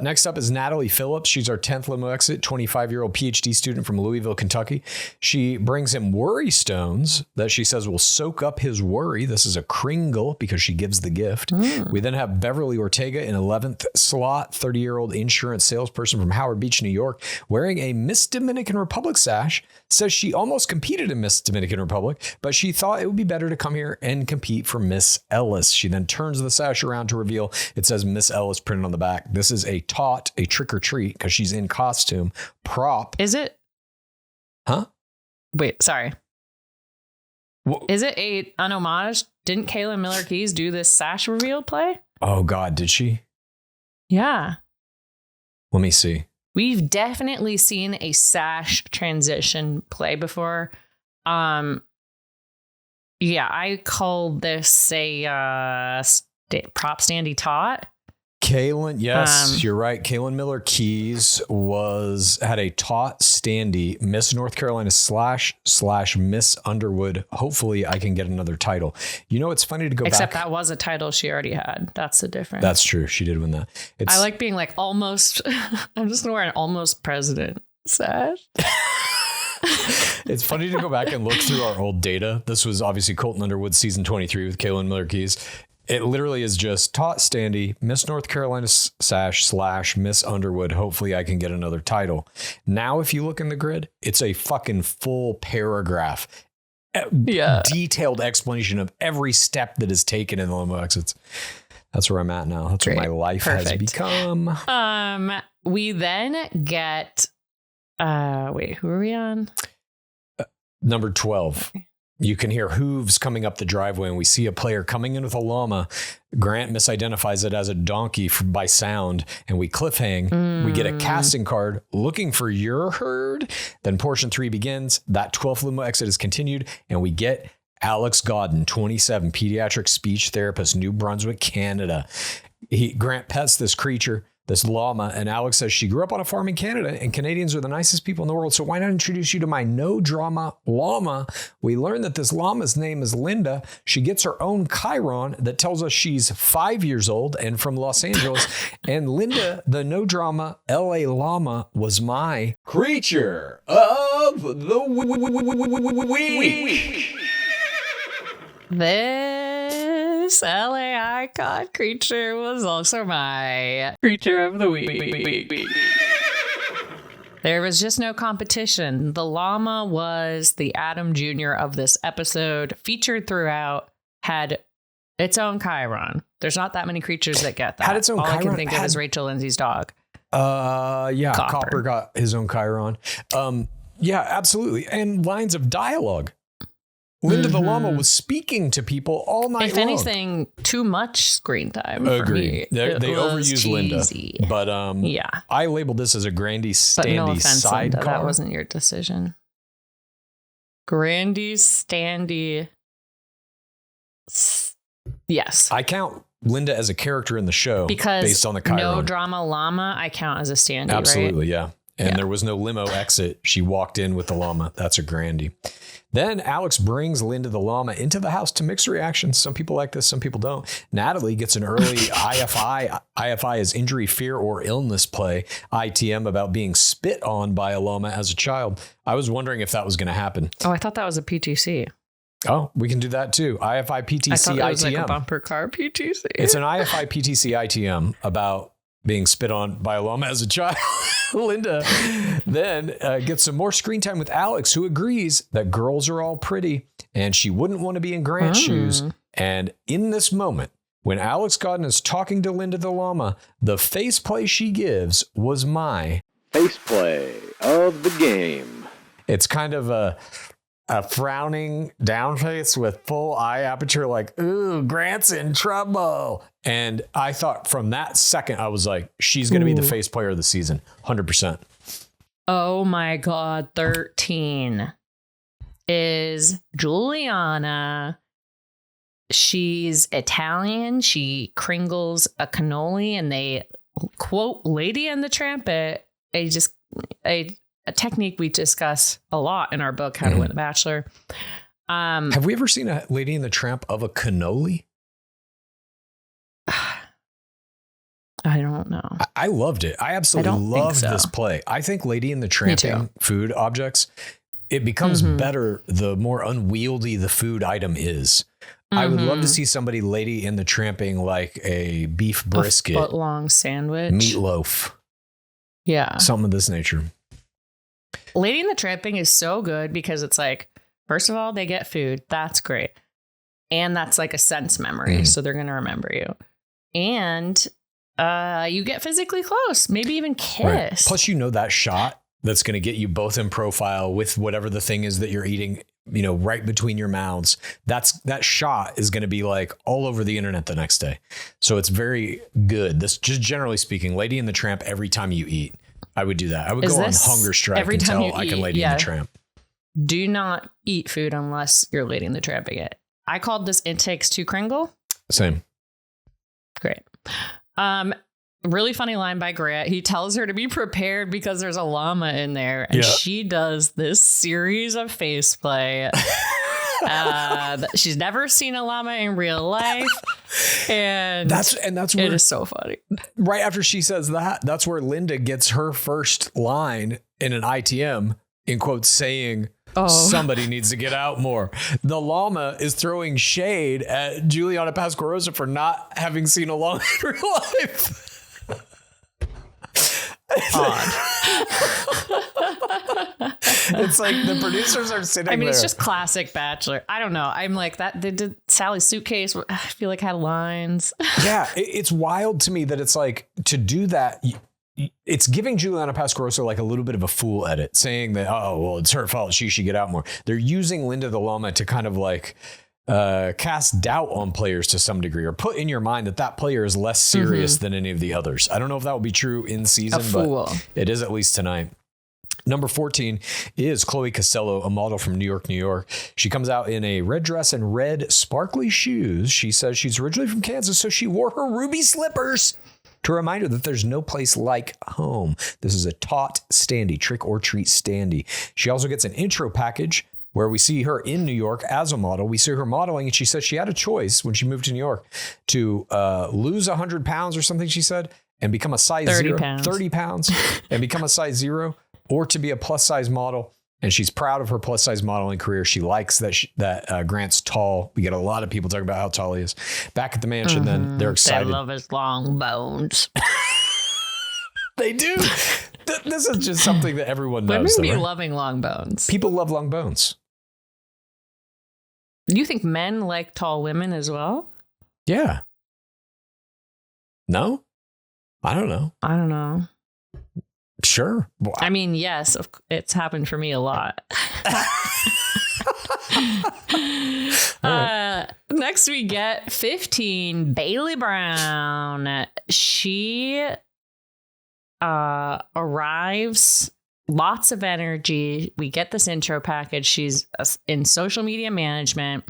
Speaker 2: Next up is Natalie Phillips. She's our 10th limo exit, 25-year-old PhD student from Louisville, Kentucky. She brings him worry stones that she says will soak up his worry. This is a Kringle because she gives the gift. We then have Beverly Ortega in 11th slot, 30-year-old insurance salesperson from Howard Beach, New York, wearing a Miss Dominican Republic sash. Says she almost competed in Miss Dominican Republic, but she thought it would be better to come here and compete for Miss Ellis. She then turns the sash around to reveal it says Miss Ellis printed on the back. This is a trick or treat because she's in costume prop.
Speaker 1: Is it?
Speaker 2: Huh?
Speaker 1: Wait, sorry. Is it an homage? Didn't Kaylin Miller Keys do this sash reveal play?
Speaker 2: Oh God, did she?
Speaker 1: Yeah.
Speaker 2: Let me see.
Speaker 1: We've definitely seen a sash transition play before. Yeah, I called this a prop standy tot.
Speaker 2: Kaylin, yes, you're right. Kaylin Miller Keys had a tot standy Miss North Carolina / Miss Underwood. Hopefully I can get another title. You know, it's funny to go
Speaker 1: Except
Speaker 2: back.
Speaker 1: that was a title she already had. That's the difference.
Speaker 2: That's true. She did win that.
Speaker 1: I like being like almost, I'm just going to wear an almost president sash.
Speaker 2: It's funny to go back and look through our old data. This was obviously Colton Underwood season 23 with Kaylin Miller Keys. It literally is just tot standy, Miss North Carolina sash / Miss Underwood. Hopefully I can get another title. Now, if you look in the grid, it's a fucking full paragraph. Detailed explanation of every step that is taken in the limo exits. That's where I'm at now. That's what my life has become.
Speaker 1: We then get, wait, who are we on?
Speaker 2: Number 12. Okay. You can hear hooves coming up the driveway, and we see a player coming in with a llama. Grant misidentifies it as a donkey by sound, and we cliffhang. We get a casting card looking for your herd. Then portion 3 begins. That 12th limo exit is continued, and we get Alex Godden, 27, pediatric speech therapist, New Brunswick, Canada. Grant pets this creature, this llama, and Alex says she grew up on a farm in Canada and Canadians are the nicest people in the world. So why not introduce you to my no drama llama? We learn that this llama's name is Linda. She gets her own chyron that tells us she's 5 years old and from Los Angeles. And Linda, the no drama LA llama, was my creature of the week.
Speaker 1: This LA icon creature was also my creature of the week. There was just no competition. The llama was the Adam Jr. of this episode, featured throughout, had its own chyron. There's not that many creatures that get that.
Speaker 2: Had its own
Speaker 1: All
Speaker 2: chyron?
Speaker 1: I can think of is Rachel Lindsay's dog.
Speaker 2: Yeah, Copper got his own chyron. Yeah, absolutely. And lines of dialogue. Linda the llama was speaking to people all night long.
Speaker 1: If anything, too much screen time for me.
Speaker 2: They overused Linda. But
Speaker 1: yeah.
Speaker 2: I labeled this as a Grandy Standy
Speaker 1: no offense,
Speaker 2: sidecar.
Speaker 1: Linda, that wasn't your decision. Grandy Standy. Yes.
Speaker 2: I count Linda as a character in the show
Speaker 1: because
Speaker 2: based on the chyron.
Speaker 1: No drama llama, I count as a standy,
Speaker 2: Absolutely,
Speaker 1: right?
Speaker 2: yeah. And there was no limo exit. She walked in with the llama. That's a Grandy. Then Alex brings Linda the llama into the house to mix reactions. Some people like this, some people don't. Natalie gets an early IFI. IFI is injury, fear, or illness play. ITM about being spit on by a llama as a child. I was wondering if that was going to happen.
Speaker 1: Oh, I thought that was a PTC.
Speaker 2: Oh, we can do that too. IFI, PTC,
Speaker 1: I thought that was
Speaker 2: ITM.
Speaker 1: like a bumper car PTC.
Speaker 2: It's an IFI, PTC, ITM about being spit on by a llama as a child. Linda then gets some more screen time with Alex, who agrees that girls are all pretty and she wouldn't want to be in Grant's shoes. And in this moment, when Alex Godden is talking to Linda the llama, the face play she gives was my
Speaker 3: face play of the game.
Speaker 2: It's kind of a frowning down face with full eye aperture, like, ooh, Grant's in trouble. And I thought from that second, I was like, she's going to be the face player of the season. 100%.
Speaker 1: Oh my God. 13 is Juliana. She's Italian. She kringles a cannoli and they quote Lady and the Tramp, a technique we discuss a lot in our book, How to Win the Bachelor.
Speaker 2: Have we ever seen a Lady and the Tramp of a cannoli?
Speaker 1: I don't know.
Speaker 2: I loved it. I absolutely loved this play. I think Lady and the Tramping food objects, it becomes better the more unwieldy the food item is. I would love to see somebody Lady in the Tramping like a beef brisket,
Speaker 1: a foot-long sandwich,
Speaker 2: meatloaf.
Speaker 1: Yeah.
Speaker 2: Something of this nature.
Speaker 1: Lady in the Tramping is so good because it's like, first of all, they get food. That's great. And that's like a sense memory. So they're going to remember you. And you get physically close, maybe even kiss.
Speaker 2: Right. Plus, you know, that shot that's going to get you both in profile with whatever the thing is that you're eating, you know, right between your mouths. That shot is going to be like all over the internet the next day. So it's very good. This, just generally speaking, Lady in the Tramp, every time you eat, I would do that. I would go on hunger strike until I can Lady in the Tramp.
Speaker 1: Do not eat food unless you're Lady in the Tramping it. I called this It Takes Two Kringle.
Speaker 2: Same.
Speaker 1: Great. Really funny line by Grant. He tells her to be prepared because there's a llama in there. And she does this series of face play. She's never seen a llama in real life. And that's where it is so funny.
Speaker 2: Right after she says that, that's where Linda gets her first line in an ITM, in quotes, saying, somebody needs to get out more. The llama is throwing shade at Juliana Pasquarosa for not having seen a llama in real life. It's like the producers are sitting there.
Speaker 1: It's just classic Bachelor. I don't know. I'm like that. They did Sally's suitcase. I feel like had lines.
Speaker 2: Yeah. It's wild to me that it's like to do that. It's giving Juliana Pasquarosa like a little bit of a fool edit, saying that, oh, well, it's her fault. She should get out more. They're using Linda the llama to kind of like cast doubt on players to some degree, or put in your mind that player is less serious than any of the others. I don't know if that will be true in season, but it is at least tonight. Number 14 is Chloe Costello, a model from New York, New York. She comes out in a red dress and red sparkly shoes. She says she's originally from Kansas, so she wore her ruby slippers to remind her that there's no place like home. This is a taut standee, trick or treat standee. She also gets an intro package where we see her in New York as a model. We see her modeling, and she says she had a choice when she moved to New York to lose 100 pounds or something, she said, and become a size 30 pounds and become a size 0, or to be a plus size model. And she's proud of her plus size modeling career. She likes that Grant's tall. We get a lot of people talking about how tall he is. Back at the mansion, then they're excited.
Speaker 1: They love his long bones.
Speaker 2: They do. This is just something that everyone knows.
Speaker 1: Women be loving long bones.
Speaker 2: People love long bones.
Speaker 1: Do you think men like tall women as well?
Speaker 2: Yeah. No? I don't know. Sure. Well,
Speaker 1: I mean, yes, it's happened for me a lot. Next we get 15, Bailey Brown. She arrives, lots of energy. We get this intro package. She's in social media management,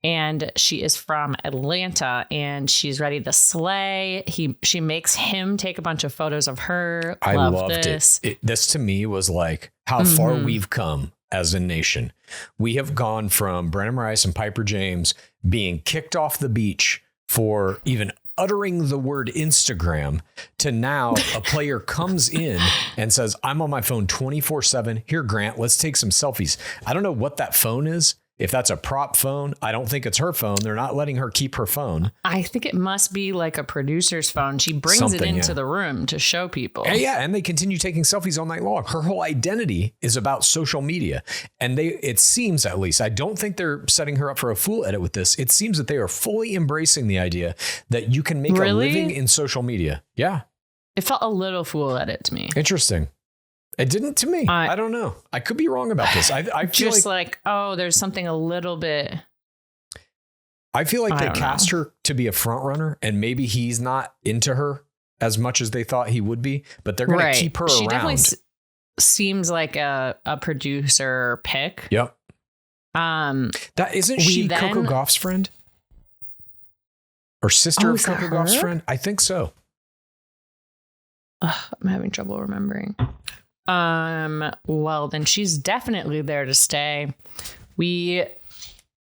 Speaker 1: and she is from Atlanta, and she's ready to slay. She makes him take a bunch of photos of her.
Speaker 2: I loved this. This to me was like how far we've come as a nation. We have gone from Brennan Rice and Piper James being kicked off the beach for even uttering the word Instagram to now a player comes in and says, I'm on my phone 24/7. Here, Grant, let's take some selfies. I don't know what that phone is. If that's a prop phone, I don't think it's her phone. They're not letting her keep her phone.
Speaker 1: I think it must be like a producer's phone. She brings it into the room to show people.
Speaker 2: Yeah, and they continue taking selfies all night long. Her whole identity is about social media. And it seems, at least, I don't think they're setting her up for a fool edit with this. It seems that they are fully embracing the idea that you can make a living in social media. Yeah.
Speaker 1: It felt a little fool edit to me.
Speaker 2: Interesting. It didn't to me. I don't know. I could be wrong about this. I feel
Speaker 1: just like, there's something a little bit.
Speaker 2: I feel like they cast her to be a front runner, and maybe he's not into her as much as they thought he would be, but they're going to keep her around. She definitely
Speaker 1: seems like a producer pick.
Speaker 2: Yep. That isn't she Coco Gauff's friend? Or sister of Coco Gauff's friend? I think so.
Speaker 1: I'm having trouble remembering. Well, then she's definitely there to stay. We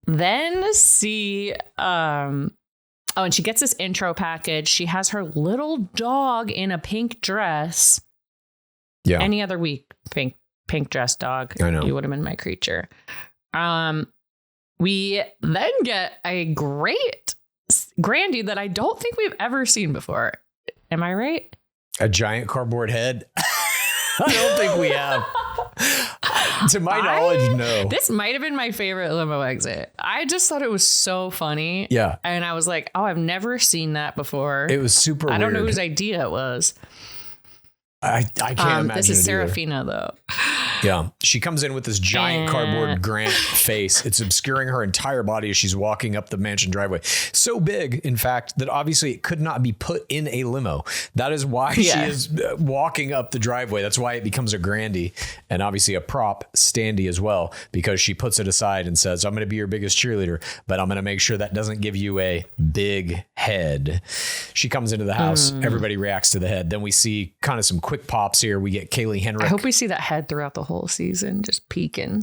Speaker 1: then see Oh, and she gets this intro package. She has her little dog in a pink dress.
Speaker 2: Yeah.
Speaker 1: Any other week, pink dress dog.
Speaker 2: I know.
Speaker 1: You would have been my creature. We then get a great Grandy that I don't think we've ever seen before. Am I right?
Speaker 2: A giant cardboard head? I don't think we have. To my knowledge, no.
Speaker 1: This might have been my favorite limo exit. I just thought it was so funny.
Speaker 2: Yeah.
Speaker 1: And I was like, oh, I've never seen that before.
Speaker 2: It was super weird.
Speaker 1: I don't know whose idea it was.
Speaker 2: I can't imagine.
Speaker 1: This is
Speaker 2: it either.
Speaker 1: Serafina, though.
Speaker 2: Yeah. She comes in with this giant cardboard Grant face. It's obscuring her entire body as she's walking up the mansion driveway. So big, in fact, that obviously it could not be put in a limo. That is why she is walking up the driveway. That's why it becomes a Grandy, and obviously a prop standy as well, because she puts it aside and says, I'm going to be your biggest cheerleader, but I'm going to make sure that doesn't give you a big head. She comes into the house. Everybody reacts to the head. Then we see kind of some quick pops here. We get Kaylee Henrik.
Speaker 1: I hope we see that head throughout the whole season, just peeking.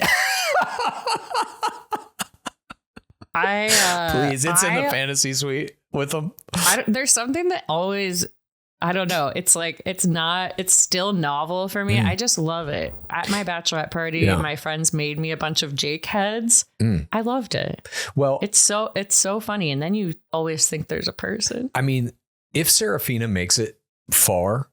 Speaker 2: Please, it's in the fantasy suite with them.
Speaker 1: There's something that always, I don't know. It's like, it's still novel for me. I just love it. At my bachelorette party, my friends made me a bunch of Jake heads. I loved it.
Speaker 2: Well,
Speaker 1: it's so funny. And then you always think there's a person.
Speaker 2: I mean, if Serafina makes it far,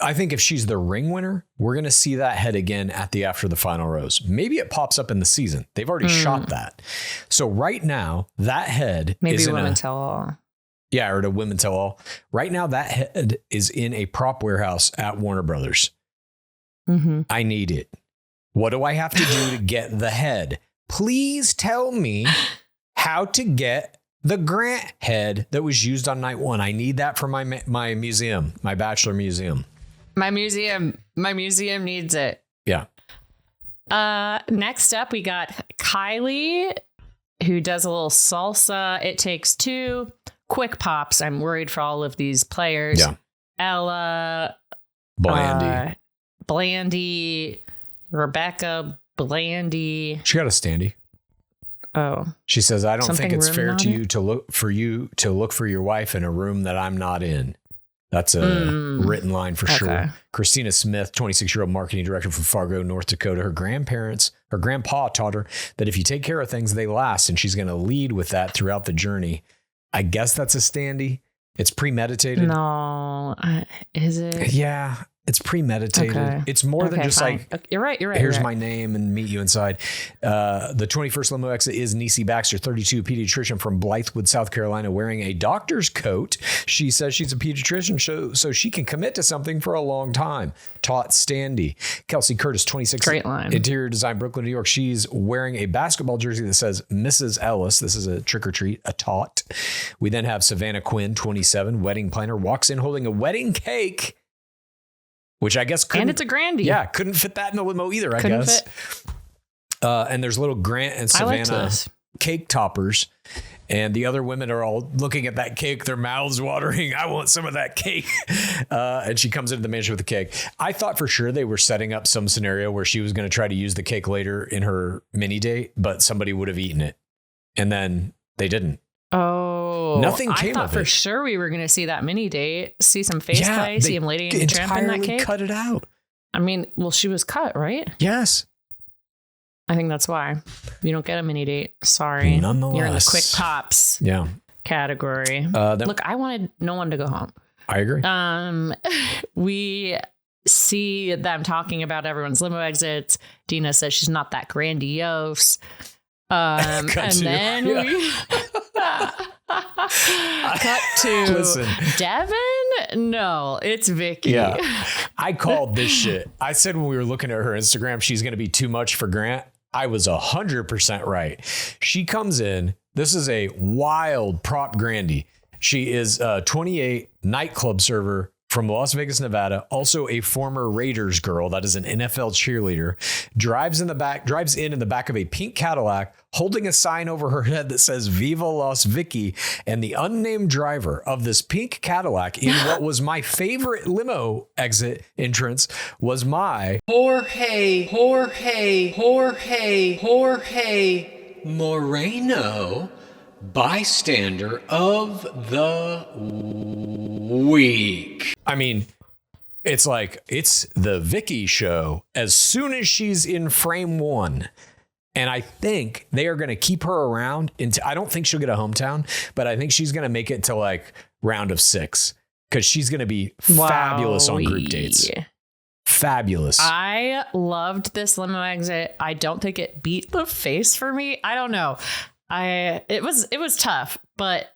Speaker 2: I think if she's the ring winner, we're going to see that head again at the After the Final Rose. Maybe it pops up in the season. They've already shot that. So right now, that head is in
Speaker 1: Women Tell All.
Speaker 2: Yeah, or to Women Tell All. Right now, that head is in a prop warehouse at Warner Brothers. I need it. What do I have to do to get the head? Please tell me how to get the Grant head that was used on night one. I need that for my museum, my Bachelor museum.
Speaker 1: My museum needs it.
Speaker 2: Yeah.
Speaker 1: Next up, we got Kylie, who does a little salsa. It takes two. Quick pops. I'm worried for all of these players.
Speaker 2: Yeah.
Speaker 1: Ella. Blandy. Rebecca. Blandy.
Speaker 2: She got a standee.
Speaker 1: Oh.
Speaker 2: She says, I don't think it's fair to
Speaker 1: in?
Speaker 2: you to look for your wife in a room that I'm not in. That's a written line for sure. Christina Smith, 26-year-old marketing director from Fargo, North Dakota. Her grandpa taught her that if you take care of things, they last. And she's going to lead with that throughout the journey. I guess that's a standee. It's premeditated.
Speaker 1: No, is it?
Speaker 2: Yeah. It's premeditated. Okay. It's more than just fine. Like,
Speaker 1: you're right.
Speaker 2: Here's my name and meet you inside. The 21st limo exit is Niecy Baxter, 32, pediatrician from Blythewood, South Carolina, wearing a doctor's coat. She says she's a pediatrician so she can commit to something for a long time. Taught standee. Kelsey Curtis, 26,
Speaker 1: great line.
Speaker 2: Interior design, Brooklyn, New York. She's wearing a basketball jersey that says Mrs. Ellis. This is a trick or treat, a taught. We then have Savannah Quinn, 27, wedding planner, walks in holding a wedding cake, which I guess couldn't.
Speaker 1: And it's a Grandy.
Speaker 2: Yeah, couldn't fit that in the limo either, I guess. And there's little Grant and Savannah cake toppers. And the other women are all looking at that cake, their mouths watering. I want some of that cake. And she comes into the mansion with the cake. I thought for sure they were setting up some scenario where she was going to try to use the cake later in her mini date, but somebody would have eaten it. And then they didn't.
Speaker 1: Oh,
Speaker 2: nothing came of it.
Speaker 1: I thought for sure we were going to see that mini date, see some face play, see him Lady and Tramp in that cake.
Speaker 2: Cut it out.
Speaker 1: I mean, well, she was cut, right?
Speaker 2: Yes.
Speaker 1: I think that's why you don't get a mini date. Sorry.
Speaker 2: Nonetheless.
Speaker 1: You're in the quick pops category. Look, I wanted no one to go home.
Speaker 2: I agree.
Speaker 1: We see them talking about everyone's limo exits. Dina says she's not that grandiose. And then we cut to Devin. No, it's Vicky.
Speaker 2: Yeah, I called this shit. I said when we were looking at her Instagram, she's going to be too much for Grant. I was 100% right. She comes in. This is a wild prop Grandy. She is a 28 nightclub server from Las Vegas, Nevada, also a former Raiders girl. That is an NFL cheerleader. Drives in the back of a pink Cadillac, holding a sign over her head that says Viva Las Vicky. And the unnamed driver of this pink Cadillac in what was my favorite limo exit entrance was my Jorge Moreno. bystander of the week. I mean, it's like, it's the Vicky show as soon as she's in frame one. And I think they are going to keep her around I don't think she'll get a hometown, but I think she's going to make it to like round of 6 because she's going to be fabulous on group dates. Fabulous.
Speaker 1: I loved this limo exit. I don't think it beat the face for me. I don't know. It was tough, but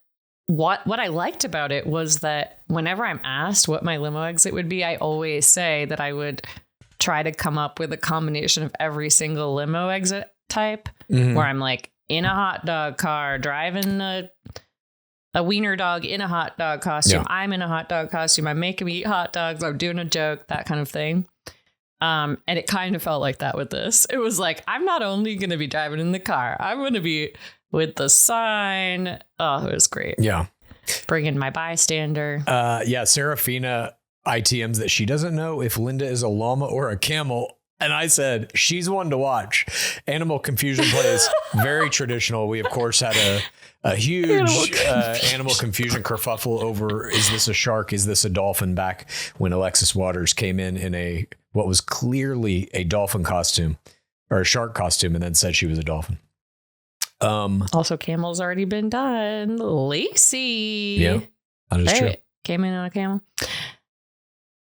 Speaker 1: what I liked about it was that whenever I'm asked what my limo exit would be, I always say that I would try to come up with a combination of every single limo exit type, where I'm like in a hot dog car, driving a wiener dog in a hot dog costume. Yeah. I'm in a hot dog costume. I'm making me eat hot dogs. I'm doing a joke, that kind of thing. And it kind of felt like that with this. It was like, I'm not only going to be driving in the car, I'm going to be with the sign. Oh, it was great.
Speaker 2: Yeah.
Speaker 1: Bringing my bystander.
Speaker 2: Serafina ITMs that she doesn't know if Linda is a llama or a camel. And I said, she's one to watch. Animal Confusion plays very traditional. We, of course, had a huge animal confusion kerfuffle over, is this a shark? Is this a dolphin? Back when Alexis Waters came in what was clearly a dolphin costume or a shark costume and then said she was a dolphin.
Speaker 1: Also, camel's already been done. Lacey.
Speaker 2: Yeah, that is true.
Speaker 1: Came in on a camel.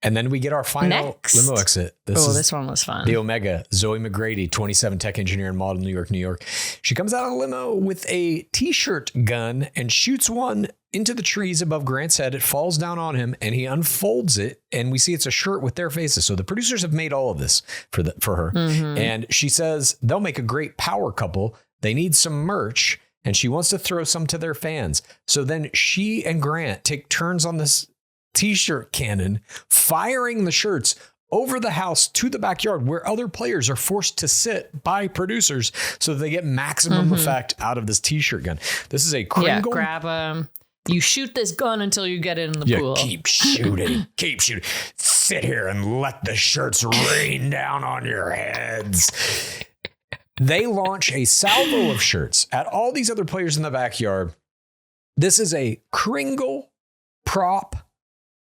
Speaker 2: And then we get our final limo exit.
Speaker 1: This one was fun.
Speaker 2: The Omega, Zoe McGrady, 27 tech engineer and model, New York. She comes out of the limo with a t-shirt gun and shoots one into the trees above Grant's head. It falls down on him and he unfolds it. And we see it's a shirt with their faces. So the producers have made all of this for her. Mm-hmm. And she says they'll make a great power couple. They need some merch and she wants to throw some to their fans. So then she and Grant take turns on this t-shirt cannon, firing the shirts over the house to the backyard where other players are forced to sit by producers so that they get maximum effect out of this t-shirt gun. This is a Kringle.
Speaker 1: Yeah, grab them. You shoot this gun until you get it in the pool.
Speaker 2: Keep shooting. Keep shooting. Sit here and let the shirts rain down on your heads. They launch a salvo of shirts at all these other players in the backyard. This is a Kringle prop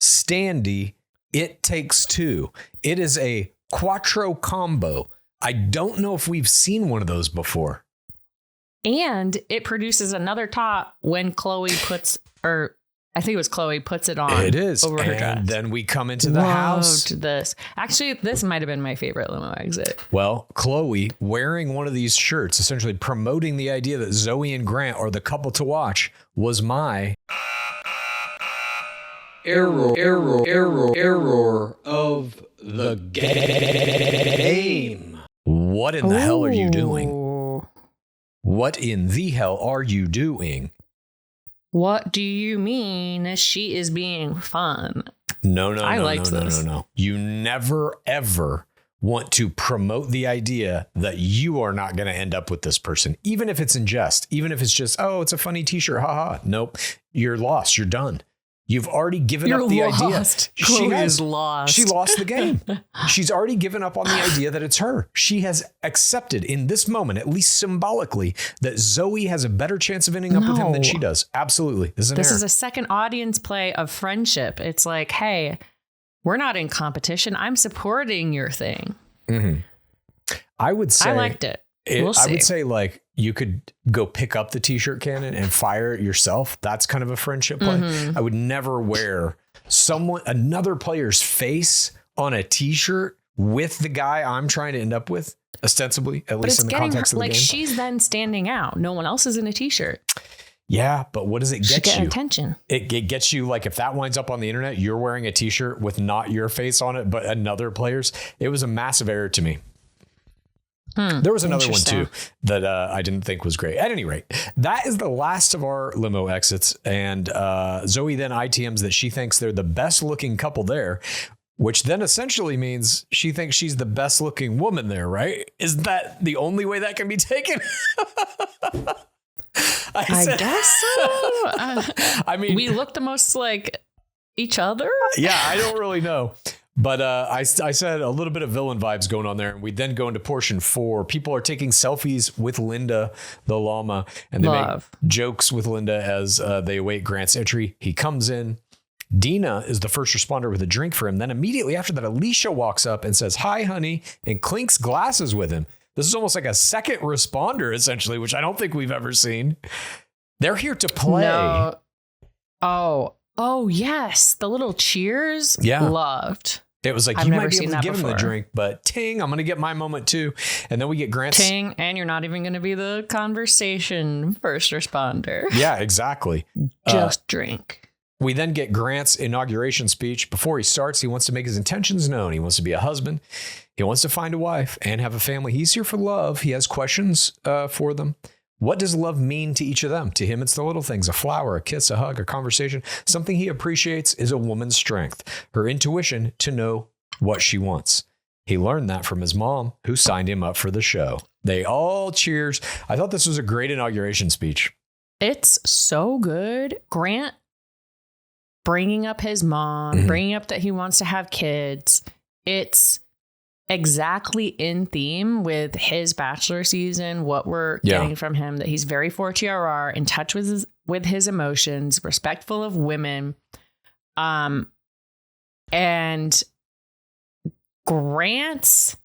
Speaker 2: standee. It takes two. It is a quattro combo. I don't know if we've seen one of those before.
Speaker 1: And it produces another top when Chloe puts it on.
Speaker 2: It is.
Speaker 1: Over her dress.
Speaker 2: And then we come into the house.
Speaker 1: This. Actually, this might have been my favorite limo exit.
Speaker 2: Well, Chloe wearing one of these shirts, essentially promoting the idea that Zoe and Grant are the couple to watch, was my error of the game. What in the hell are you doing? What in the hell are you doing?
Speaker 1: What do you mean she is being fun?
Speaker 2: No. You never, ever want to promote the idea that you are not going to end up with this person, even if it's in jest, even if it's just, oh, it's a funny t-shirt. Haha. Nope. You're lost. You're done. You've already given up the idea.
Speaker 1: Chloe is lost.
Speaker 2: She lost the game. She's already given up on the idea that it's her. She has accepted in this moment, at least symbolically, that Zoe has a better chance of ending up with him than she does. Absolutely. This is
Speaker 1: a second audience play of friendship. It's like, hey, we're not in competition. I'm supporting your thing.
Speaker 2: Mm-hmm. I would say
Speaker 1: I liked it. We'll see.
Speaker 2: I would say like you could go pick up the t-shirt cannon and fire it yourself. That's kind of a friendship play. Mm-hmm. I would never wear another player's face on a t-shirt with the guy I'm trying to end up with, ostensibly, at least in the context of the game.
Speaker 1: She's then standing out. No one else is in a t-shirt.
Speaker 2: Yeah, but what does it get you?
Speaker 1: Attention.
Speaker 2: It gets you, like, if that winds up on the internet, you're wearing a t-shirt with not your face on it, but another player's. It was a massive error to me. There was another one too that I didn't think was great. At any rate, that is the last of our limo exits. And Zoe then ITMs that she thinks they're the best looking couple there, which then essentially means she thinks she's the best looking woman there, right? Is that the only way that can be taken?
Speaker 1: I guess so.
Speaker 2: I mean,
Speaker 1: we look the most like each other.
Speaker 2: Yeah, I don't really know. But I said a little bit of villain vibes going on there. And we then go into portion 4. People are taking selfies with Linda, the llama, and they make jokes with Linda as they await Grant's entry. He comes in. Dina is the first responder with a drink for him. Then immediately after that, Alicia walks up and says, "Hi, honey," and clinks glasses with him. This is almost like a second responder, essentially, which I don't think we've ever seen. They're here to play.
Speaker 1: No. Oh, yes. The little cheers.
Speaker 2: Yeah.
Speaker 1: Loved.
Speaker 2: It was like,
Speaker 1: I've
Speaker 2: you
Speaker 1: never
Speaker 2: might be
Speaker 1: seen
Speaker 2: able to
Speaker 1: that
Speaker 2: give him the
Speaker 1: before.
Speaker 2: drink, but ting, I'm going to get my moment too. And then we get Grant's.
Speaker 1: Ting, and you're not even going to be the conversation first responder.
Speaker 2: Yeah, exactly.
Speaker 1: Just drink.
Speaker 2: We then get Grant's inauguration speech. Before he starts, he wants to make his intentions known. He wants to be a husband. He wants to find a wife and have a family. He's here for love. He has questions for them. What does love mean to each of them? To him, it's the little things: a flower, a kiss, a hug, a conversation. Something he appreciates is a woman's strength, her intuition to know what she wants. He learned that from his mom, who signed him up for the show. They all cheers. I thought this was a great inauguration speech.
Speaker 1: It's so good. Grant bringing up his mom, bringing up that he wants to have kids. It's exactly in theme with his Bachelor season, what we're getting from him, that he's very 4TRR, in touch with his emotions, respectful of women. And Grant's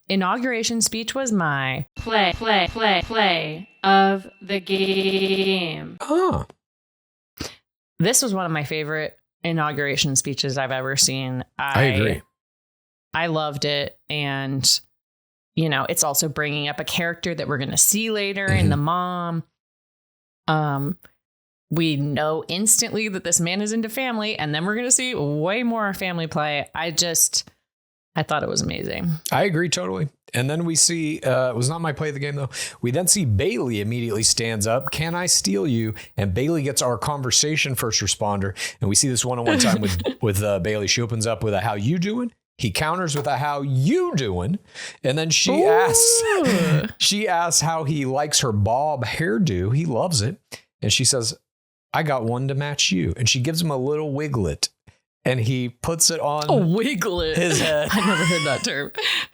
Speaker 1: inauguration speech was my play of the game.
Speaker 2: Oh.
Speaker 1: This was one of my favorite inauguration speeches I've ever seen.
Speaker 2: I agree.
Speaker 1: I loved it. And, you know, it's also bringing up a character that we're going to see later in the mom. We know instantly that this man is into family, and then we're going to see way more family play. I thought it was amazing.
Speaker 2: I agree totally. And then we see, it was not my play of the game though. We then see Bailey immediately stands up. "Can I steal you?" And Bailey gets our conversation first responder. And we see this one-on-one time with Bailey. She opens up with a "How you doing?" He counters with a "How you doing?" And then she asks how he likes her bob hairdo. He loves it. And she says, "I got one to match you." And she gives him a little wiglet. And he puts it on
Speaker 1: a wiglet.
Speaker 2: His head.
Speaker 1: I never heard that term.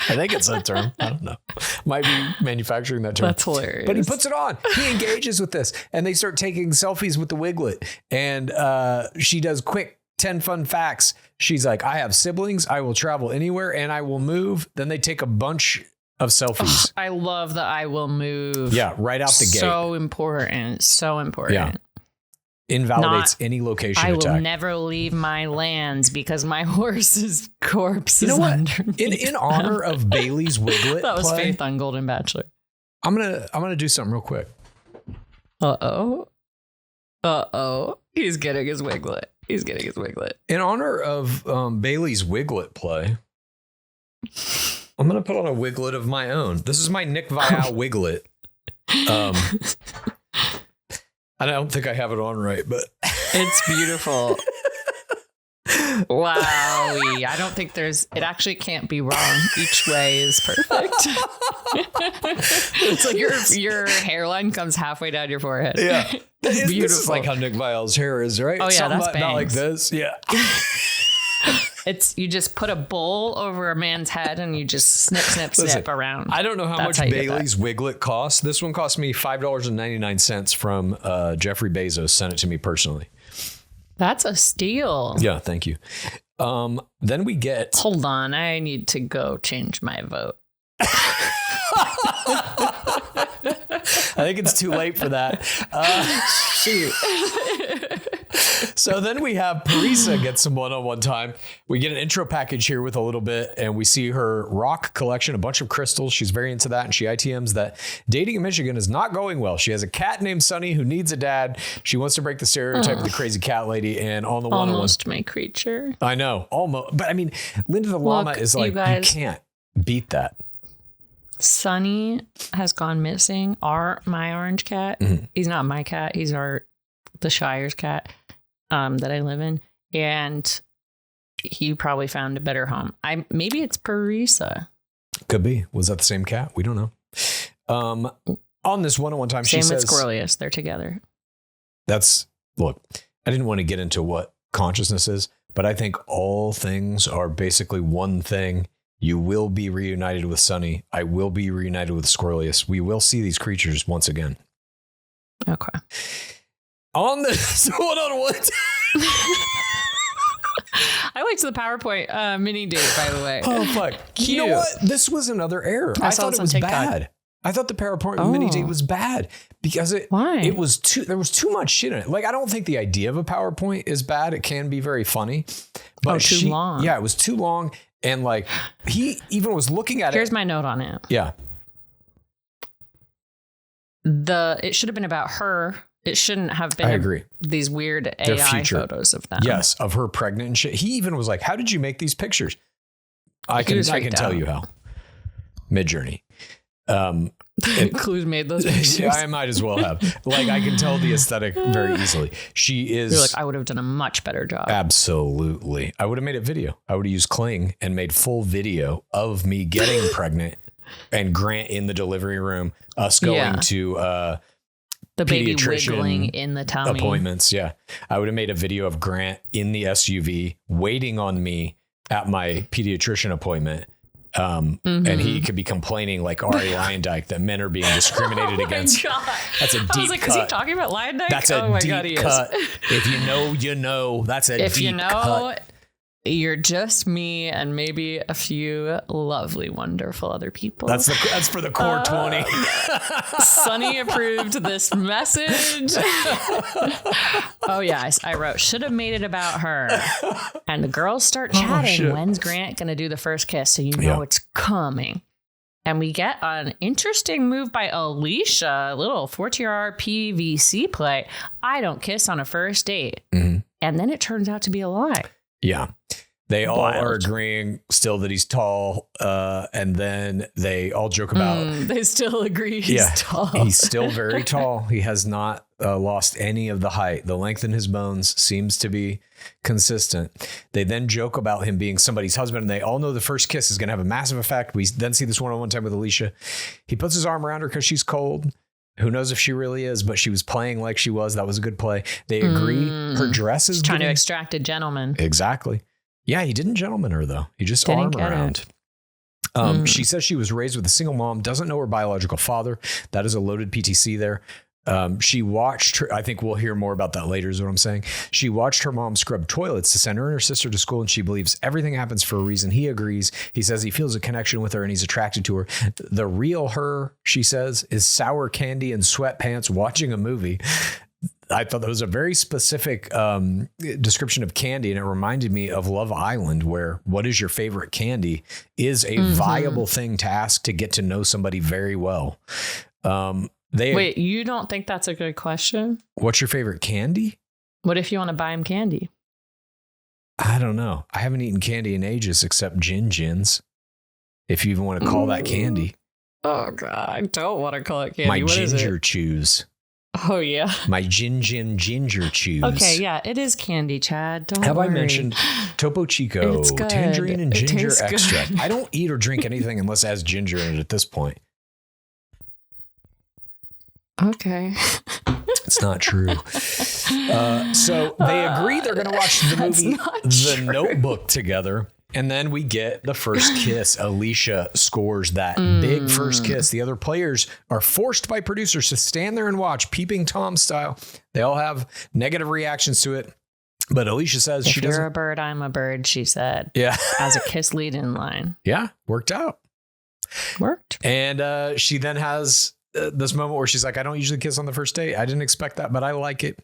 Speaker 2: I think it's a term. I don't know. Might be manufacturing that term.
Speaker 1: That's hilarious.
Speaker 2: But he puts it on. He engages with this. And they start taking selfies with the wiglet. And she does quick 10 fun facts. She's like, "I have siblings. I will travel anywhere and I will move." Then they take a bunch of selfies.
Speaker 1: I love the "I will move."
Speaker 2: Yeah, right out the gate.
Speaker 1: So important. So important.
Speaker 2: Yeah. Invalidates any location
Speaker 1: I
Speaker 2: attack.
Speaker 1: will never leave my lands because my horse's corpse is
Speaker 2: what? In honor of Bailey's wiglet
Speaker 1: that was
Speaker 2: play,
Speaker 1: Faith on Golden Bachelor.
Speaker 2: I'm gonna do something real quick.
Speaker 1: Uh-oh. He's getting his wiglet.
Speaker 2: In honor of Bailey's wiglet play, I'm gonna put on a wiglet of my own. This is my Nick Vial wiglet. I don't think I have it on right, but
Speaker 1: it's beautiful. Wow. I don't think it actually can't be wrong. Each way is perfect. It's like your hairline comes halfway down your forehead.
Speaker 2: Yeah.
Speaker 1: That's beautiful.
Speaker 2: This is like how Nick Vial's hair is, right?
Speaker 1: Oh, yeah,
Speaker 2: Something
Speaker 1: that's
Speaker 2: not like
Speaker 1: bangs.
Speaker 2: this. Yeah.
Speaker 1: You just put a bowl over a man's head and you just snip around.
Speaker 2: I don't know how much Bailey's wiglet costs. This one cost me $5.99 from Jeffrey Bezos. Sent it to me personally.
Speaker 1: That's a steal.
Speaker 2: Yeah, thank you. Then we get...
Speaker 1: Hold on, I need to go change my vote.
Speaker 2: I think it's too late for that.
Speaker 1: Shoot.
Speaker 2: So then we have Parisa get some one-on-one time. We get an intro package here with a little bit, and we see her rock collection, a bunch of crystals. She's very into that, and she ITMs that dating in Michigan is not going well. She has a cat named Sunny who needs a dad. She wants to break the stereotype of the crazy cat lady, and on the one-on-one...
Speaker 1: Almost my creature.
Speaker 2: I know, almost. But I mean, Linda the Llama is like, you can't beat that.
Speaker 1: Sunny has gone missing. My orange cat. Mm-hmm. He's not my cat. He's the Shire's cat that I live in, and he probably found a better home. Maybe it's Parisa.
Speaker 2: Could be. Was that the same cat? We don't know. On this one-on-one time,
Speaker 1: she
Speaker 2: says,
Speaker 1: "Same with Squirrelius. They're together."
Speaker 2: Look, I didn't want to get into what consciousness is, but I think all things are basically one thing. You will be reunited with Sunny. I will be reunited with Squirrelius. We will see these creatures once again.
Speaker 1: Okay.
Speaker 2: On this, hold on, what?
Speaker 1: I liked the PowerPoint mini date, by the way.
Speaker 2: Oh, fuck.
Speaker 1: Cute.
Speaker 2: You know what? This was another error. I thought it was bad. I thought the PowerPoint mini date was bad because it was there was too much shit in it. Like, I don't think the idea of a PowerPoint is bad. It can be very funny. But
Speaker 1: too long.
Speaker 2: Yeah, it was too long. And like, he even was looking at
Speaker 1: Here's my note on it.
Speaker 2: Yeah.
Speaker 1: It should have been about her. It shouldn't have been.
Speaker 2: I agree.
Speaker 1: These weird AI photos of them.
Speaker 2: Yes, of her pregnant and shit. He even was like, "How did you make these pictures?" I can tell you how. Midjourney.
Speaker 1: Clues made those pictures.
Speaker 2: Yeah, I might as well have. Like, I can tell the aesthetic very easily. She is.
Speaker 1: You're like, I would have done a much better job.
Speaker 2: Absolutely. I would have made a video. I would have used Kling and made full video of me getting pregnant and Grant in the delivery room, us going to
Speaker 1: the baby wiggling in the tummy
Speaker 2: appointments. Yeah. I would have made a video of Grant in the SUV waiting on me at my pediatrician appointment. And he could be complaining like Ari Lyondike that men are being discriminated against.
Speaker 1: God.
Speaker 2: That's a deep cut.
Speaker 1: I was like, is he talking about Lyondike?
Speaker 2: That's a deep cut. If you know, you know. That's a
Speaker 1: if
Speaker 2: deep
Speaker 1: you know,
Speaker 2: cut.
Speaker 1: You're just me and maybe a few lovely, wonderful other people.
Speaker 2: That's for the core 20.
Speaker 1: Sunny approved this message. Oh yeah, I wrote, should have made it about her. And the girls start chatting. When's Grant gonna do the first kiss? So you know it's coming. And we get an interesting move by Alicia, a little 4TR PVC play. I don't kiss on a first date. Mm-hmm. And then it turns out to be a lie.
Speaker 2: Yeah. They all are agreeing still that he's tall. And then they all joke about.
Speaker 1: They still agree he's tall.
Speaker 2: He's still very tall. He has not lost any of the height. The length in his bones seems to be consistent. They then joke about him being somebody's husband. And they all know the first kiss is going to have a massive effect. We then see this one-on-one time with Alicia. He puts his arm around her because she's cold. Who knows if she really is, but she was playing like she was. That was a good play. They agree. Her dress is
Speaker 1: trying to extract a gentleman.
Speaker 2: Exactly. Yeah, he didn't gentleman her, though. He just arm around. She says she was raised with a single mom, doesn't know her biological father. That is a loaded PTC there. She watched her. I think we'll hear more about that later is what I'm saying. She watched her mom scrub toilets to send her and her sister to school, and she believes everything happens for a reason. He agrees. He says he feels a connection with her and he's attracted to her. The real her, she says, is sour candy and sweatpants watching a movie. I thought that was a very specific description of candy, and it reminded me of Love Island, where what is your favorite candy is a viable thing to ask to get to know somebody very well.
Speaker 1: Wait, you don't think that's a good question?
Speaker 2: What's your favorite candy?
Speaker 1: What if you want to buy him candy?
Speaker 2: I don't know. I haven't eaten candy in ages except gins. If you even want to call that candy.
Speaker 1: Oh, God. I don't want to call it candy.
Speaker 2: My
Speaker 1: what
Speaker 2: ginger chews.
Speaker 1: Oh, yeah.
Speaker 2: My ginger chews.
Speaker 1: Okay, yeah. It is candy, Chad. Don't
Speaker 2: Have
Speaker 1: worry.
Speaker 2: I mentioned Topo Chico, tangerine and ginger extract? I don't eat or drink anything unless it has ginger in it at this point.
Speaker 1: Okay.
Speaker 2: It's not true. So they agree they're going to watch the movie The Notebook together. And then we get the first kiss. Alicia scores that big first kiss. The other players are forced by producers to stand there and watch, peeping Tom style. They all have negative reactions to it. But Alicia says
Speaker 1: if you're a bird, I'm a bird, she said.
Speaker 2: Yeah.
Speaker 1: As a kiss lead in line.
Speaker 2: Yeah. Worked out.
Speaker 1: Worked.
Speaker 2: And she then has this moment where she's like, I don't usually kiss on the first date. I didn't expect that, but I like it.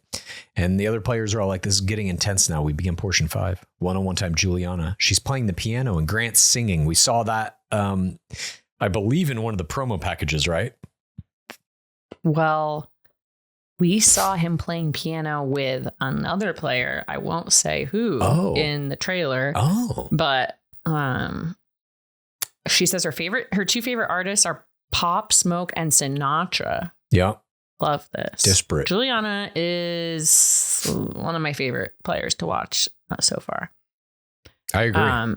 Speaker 2: And the other players are all like, this is getting intense now. We begin portion 5. One-on-one time, Juliana. She's playing the piano and Grant's singing. We saw that, I believe, in one of the promo packages, right?
Speaker 1: Well, we saw him playing piano with another player. I won't say who in the trailer. But she says her 2 favorite artists are Pop Smoke and Sinatra.
Speaker 2: Yeah.
Speaker 1: Love this.
Speaker 2: Disparate.
Speaker 1: Juliana is one of my favorite players to watch so far.
Speaker 2: I agree.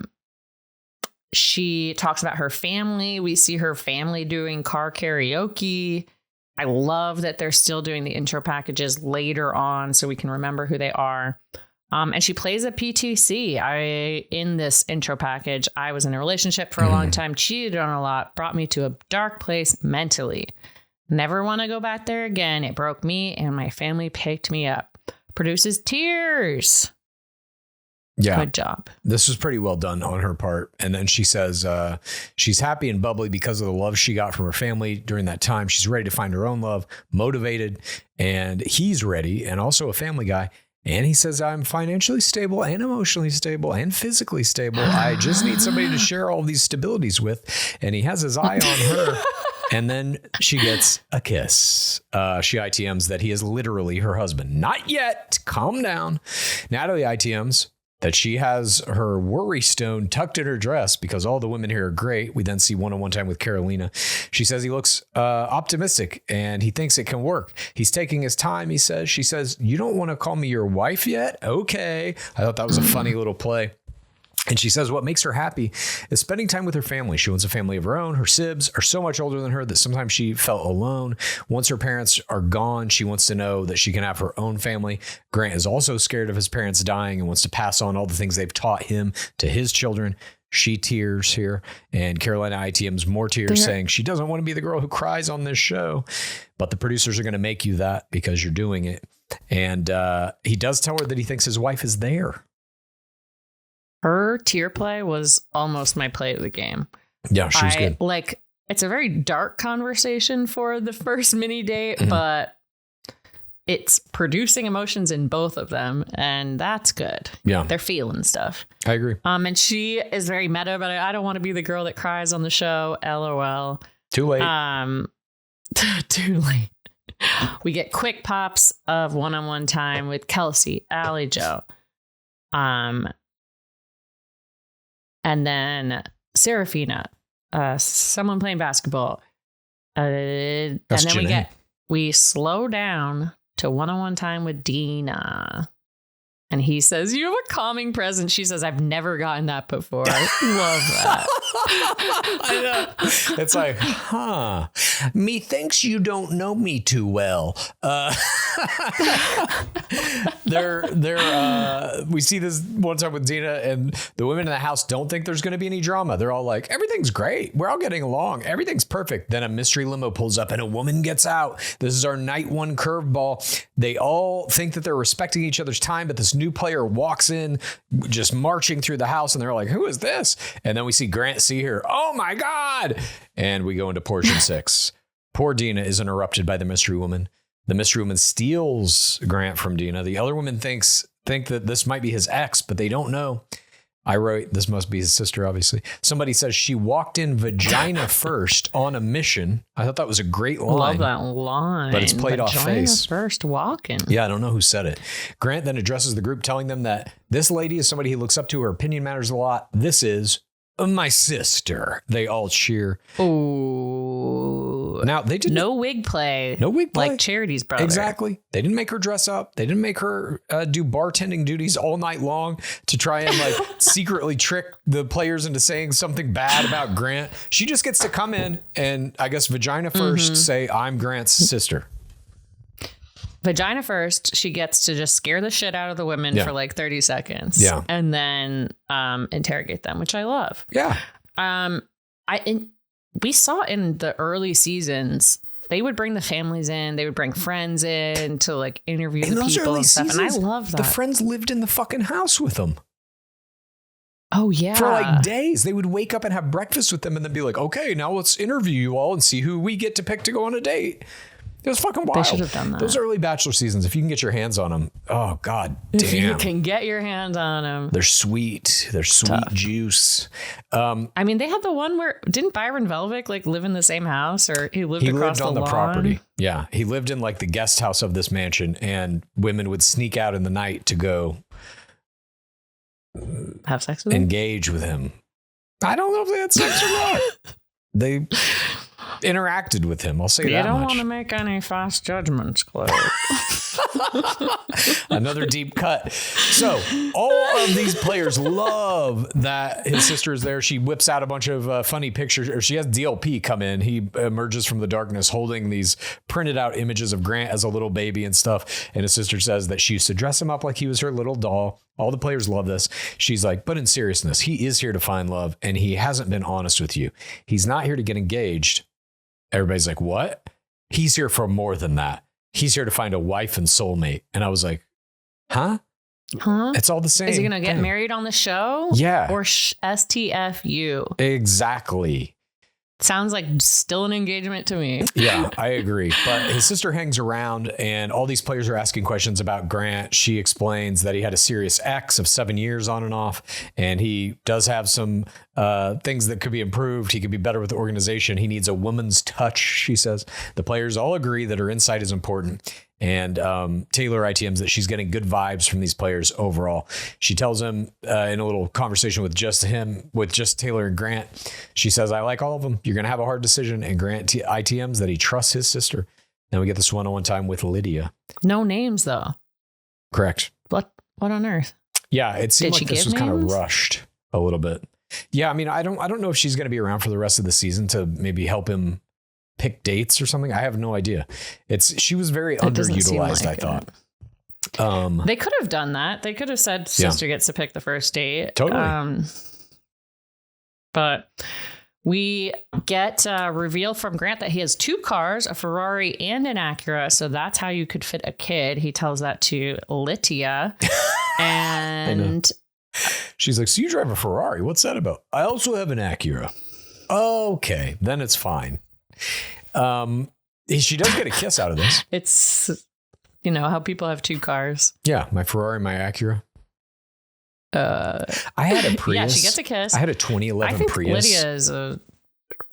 Speaker 1: She talks about her family. We see her family doing car karaoke. I love that they're still doing the intro packages later on so we can remember who they are. And she plays a PTC. In this intro package, I was in a relationship for a long time, cheated on a lot, brought me to a dark place mentally. Never want to go back there again. It broke me and my family picked me up. Produces tears.
Speaker 2: Yeah.
Speaker 1: Good job.
Speaker 2: This was pretty well done on her part. And then she says she's happy and bubbly because of the love she got from her family during that time. She's ready to find her own love, motivated, and he's ready, and also a family guy. And he says, I'm financially stable and emotionally stable and physically stable. I just need somebody to share all these stabilities with. And he has his eye on her. And then she gets a kiss. She ITMs that he is literally her husband. Not yet. Calm down. Natalie ITMs that she has her worry stone tucked in her dress because all the women here are great. We then see one-on-one time with Carolina. She says he looks optimistic and he thinks it can work. He's taking his time, he says. She says, you don't want to call me your wife yet? Okay. I thought that was a funny little play. And she says what makes her happy is spending time with her family. She wants a family of her own. Her sibs are so much older than her that sometimes she felt alone. Once her parents are gone, she wants to know that she can have her own family. Grant is also scared of his parents dying and wants to pass on all the things they've taught him to his children. She tears here, and Carolina ITM's more tears saying she doesn't want to be the girl who cries on this show, but the producers are going to make you that because you're doing it. And he does tell her that he thinks his wife is there.
Speaker 1: Her tear play was almost my play of the game.
Speaker 2: Yeah, she was good.
Speaker 1: Like, it's a very dark conversation for the first mini date, but it's producing emotions in both of them, and that's good. Yeah. They're feeling stuff.
Speaker 2: I agree.
Speaker 1: And she is very meta about it. I don't want to be the girl that cries on the show. LOL.
Speaker 2: Too late.
Speaker 1: Too late. We get quick pops of one-on-one time with Kelsey, Allie Joe. And then Serafina, someone playing basketball. And then Janae. we slow down to one-on-one time with Dina. And he says, you have a calming presence. She says, I've never gotten that before. I love that.
Speaker 2: I know. It's like, methinks you don't know me too well. We see this one time with Dina, and the women in the house don't think there's going to be any drama. They're all like, everything's great. We're all getting along. Everything's perfect. Then a mystery limo pulls up and a woman gets out. This is our night one curveball. They all think that they're respecting each other's time, but this new player walks in just marching through the house, and they're like, who is this? And then we see Grant see her. Oh my God. And we go into portion 6. Poor Dina is interrupted by the mystery woman. The mystery woman steals Grant from Dina. The other women think that this might be his ex, but they don't know. I wrote, this must be his sister, obviously. Somebody says she walked in vagina first on a mission. I thought that was a great line.
Speaker 1: Love that line.
Speaker 2: But it's played off face.
Speaker 1: First walking.
Speaker 2: Yeah, I don't know who said it. Grant then addresses the group, telling them that this lady is somebody he looks up to. Her opinion matters a lot. This is my sister. They all cheer.
Speaker 1: Oh.
Speaker 2: Now, they didn't.
Speaker 1: No wig play.
Speaker 2: No wig play.
Speaker 1: Like Charity's brother.
Speaker 2: Exactly. They didn't make her dress up. They didn't make her do bartending duties all night long to try and like secretly trick the players into saying something bad about Grant. She just gets to come in and, I guess, vagina first, say, I'm Grant's sister.
Speaker 1: Vagina first, she gets to just scare the shit out of the women for like 30 seconds.
Speaker 2: Yeah.
Speaker 1: And then interrogate them, which I love.
Speaker 2: Yeah.
Speaker 1: We saw in the early seasons, they would bring the families in. They would bring friends in to like interview the people and stuff. And I love that.
Speaker 2: The friends lived in the fucking house with them.
Speaker 1: Oh, yeah.
Speaker 2: For like days. They would wake up and have breakfast with them and then be like, okay, now let's interview you all and see who we get to pick to go on a date. It was fucking wild.
Speaker 1: They should have done that.
Speaker 2: Those early Bachelor seasons, if you can get your hands on them, oh, God damn.
Speaker 1: If you can get your hands on them.
Speaker 2: They're sweet. They're sweet juice.
Speaker 1: I mean, they had the one where, didn't Byron Velvick like live in the same house, or he lived across the lawn? He lived on the property.
Speaker 2: Yeah. He lived in like the guest house of this mansion, and women would sneak out in the night to go
Speaker 1: have sex with him?
Speaker 2: Engage with him. I don't know if they had sex or not. interacted with him. I'll say that much.
Speaker 1: You don't want to make any fast judgments, Chloe.
Speaker 2: Another deep cut. So all of these players love that his sister is there. She whips out a bunch of funny pictures, or she has DLP come in. He emerges from the darkness holding these printed out images of Grant as a little baby and stuff. And his sister says that she used to dress him up like he was her little doll. All the players love this. She's like, but in seriousness, he is here to find love, and he hasn't been honest with you. He's not here to get engaged. Everybody's like, what? He's here for more than that. He's here to find a wife and soulmate. And I was like, huh? It's all the same.
Speaker 1: Is he going to get married on the show?
Speaker 2: Yeah.
Speaker 1: Or STFU?
Speaker 2: Exactly.
Speaker 1: Sounds like still an engagement to me.
Speaker 2: Yeah, I agree. But his sister hangs around, and all these players are asking questions about Grant. She explains that he had a serious ex of 7 years on and off, and he does have some things that could be improved. He could be better with the organization. He needs a woman's touch, she says. The players all agree that her insight is important. And Taylor ITMs that she's getting good vibes from these players overall. She tells him in a little conversation with just Taylor and Grant, she says, I like all of them. You're going to have a hard decision. And Grant ITMs that he trusts his sister. Then we get this one-on-one time with Lydia.
Speaker 1: No names, though.
Speaker 2: Correct.
Speaker 1: What on earth?
Speaker 2: Yeah, it seemed like this was kind of rushed a little bit. Yeah, I mean, I don't know if she's going to be around for the rest of the season to maybe help him pick dates or something. I have no idea. She was very underutilized, I thought.
Speaker 1: They could have done that. They could have said sister gets to pick the first date.
Speaker 2: Totally.
Speaker 1: But we get a reveal from Grant that he has 2 cars, a Ferrari and an Acura. So that's how you could fit a kid. He tells that to Lydia. And
Speaker 2: she's like, so you drive a Ferrari? What's that about? I also have an Acura. Okay, then it's fine. She does get a kiss out of this.
Speaker 1: It's, how people have 2 cars.
Speaker 2: Yeah, my Ferrari, my Acura. I had a Prius.
Speaker 1: Yeah, she gets a kiss.
Speaker 2: I had a 2011
Speaker 1: I think
Speaker 2: Prius.
Speaker 1: Lydia is a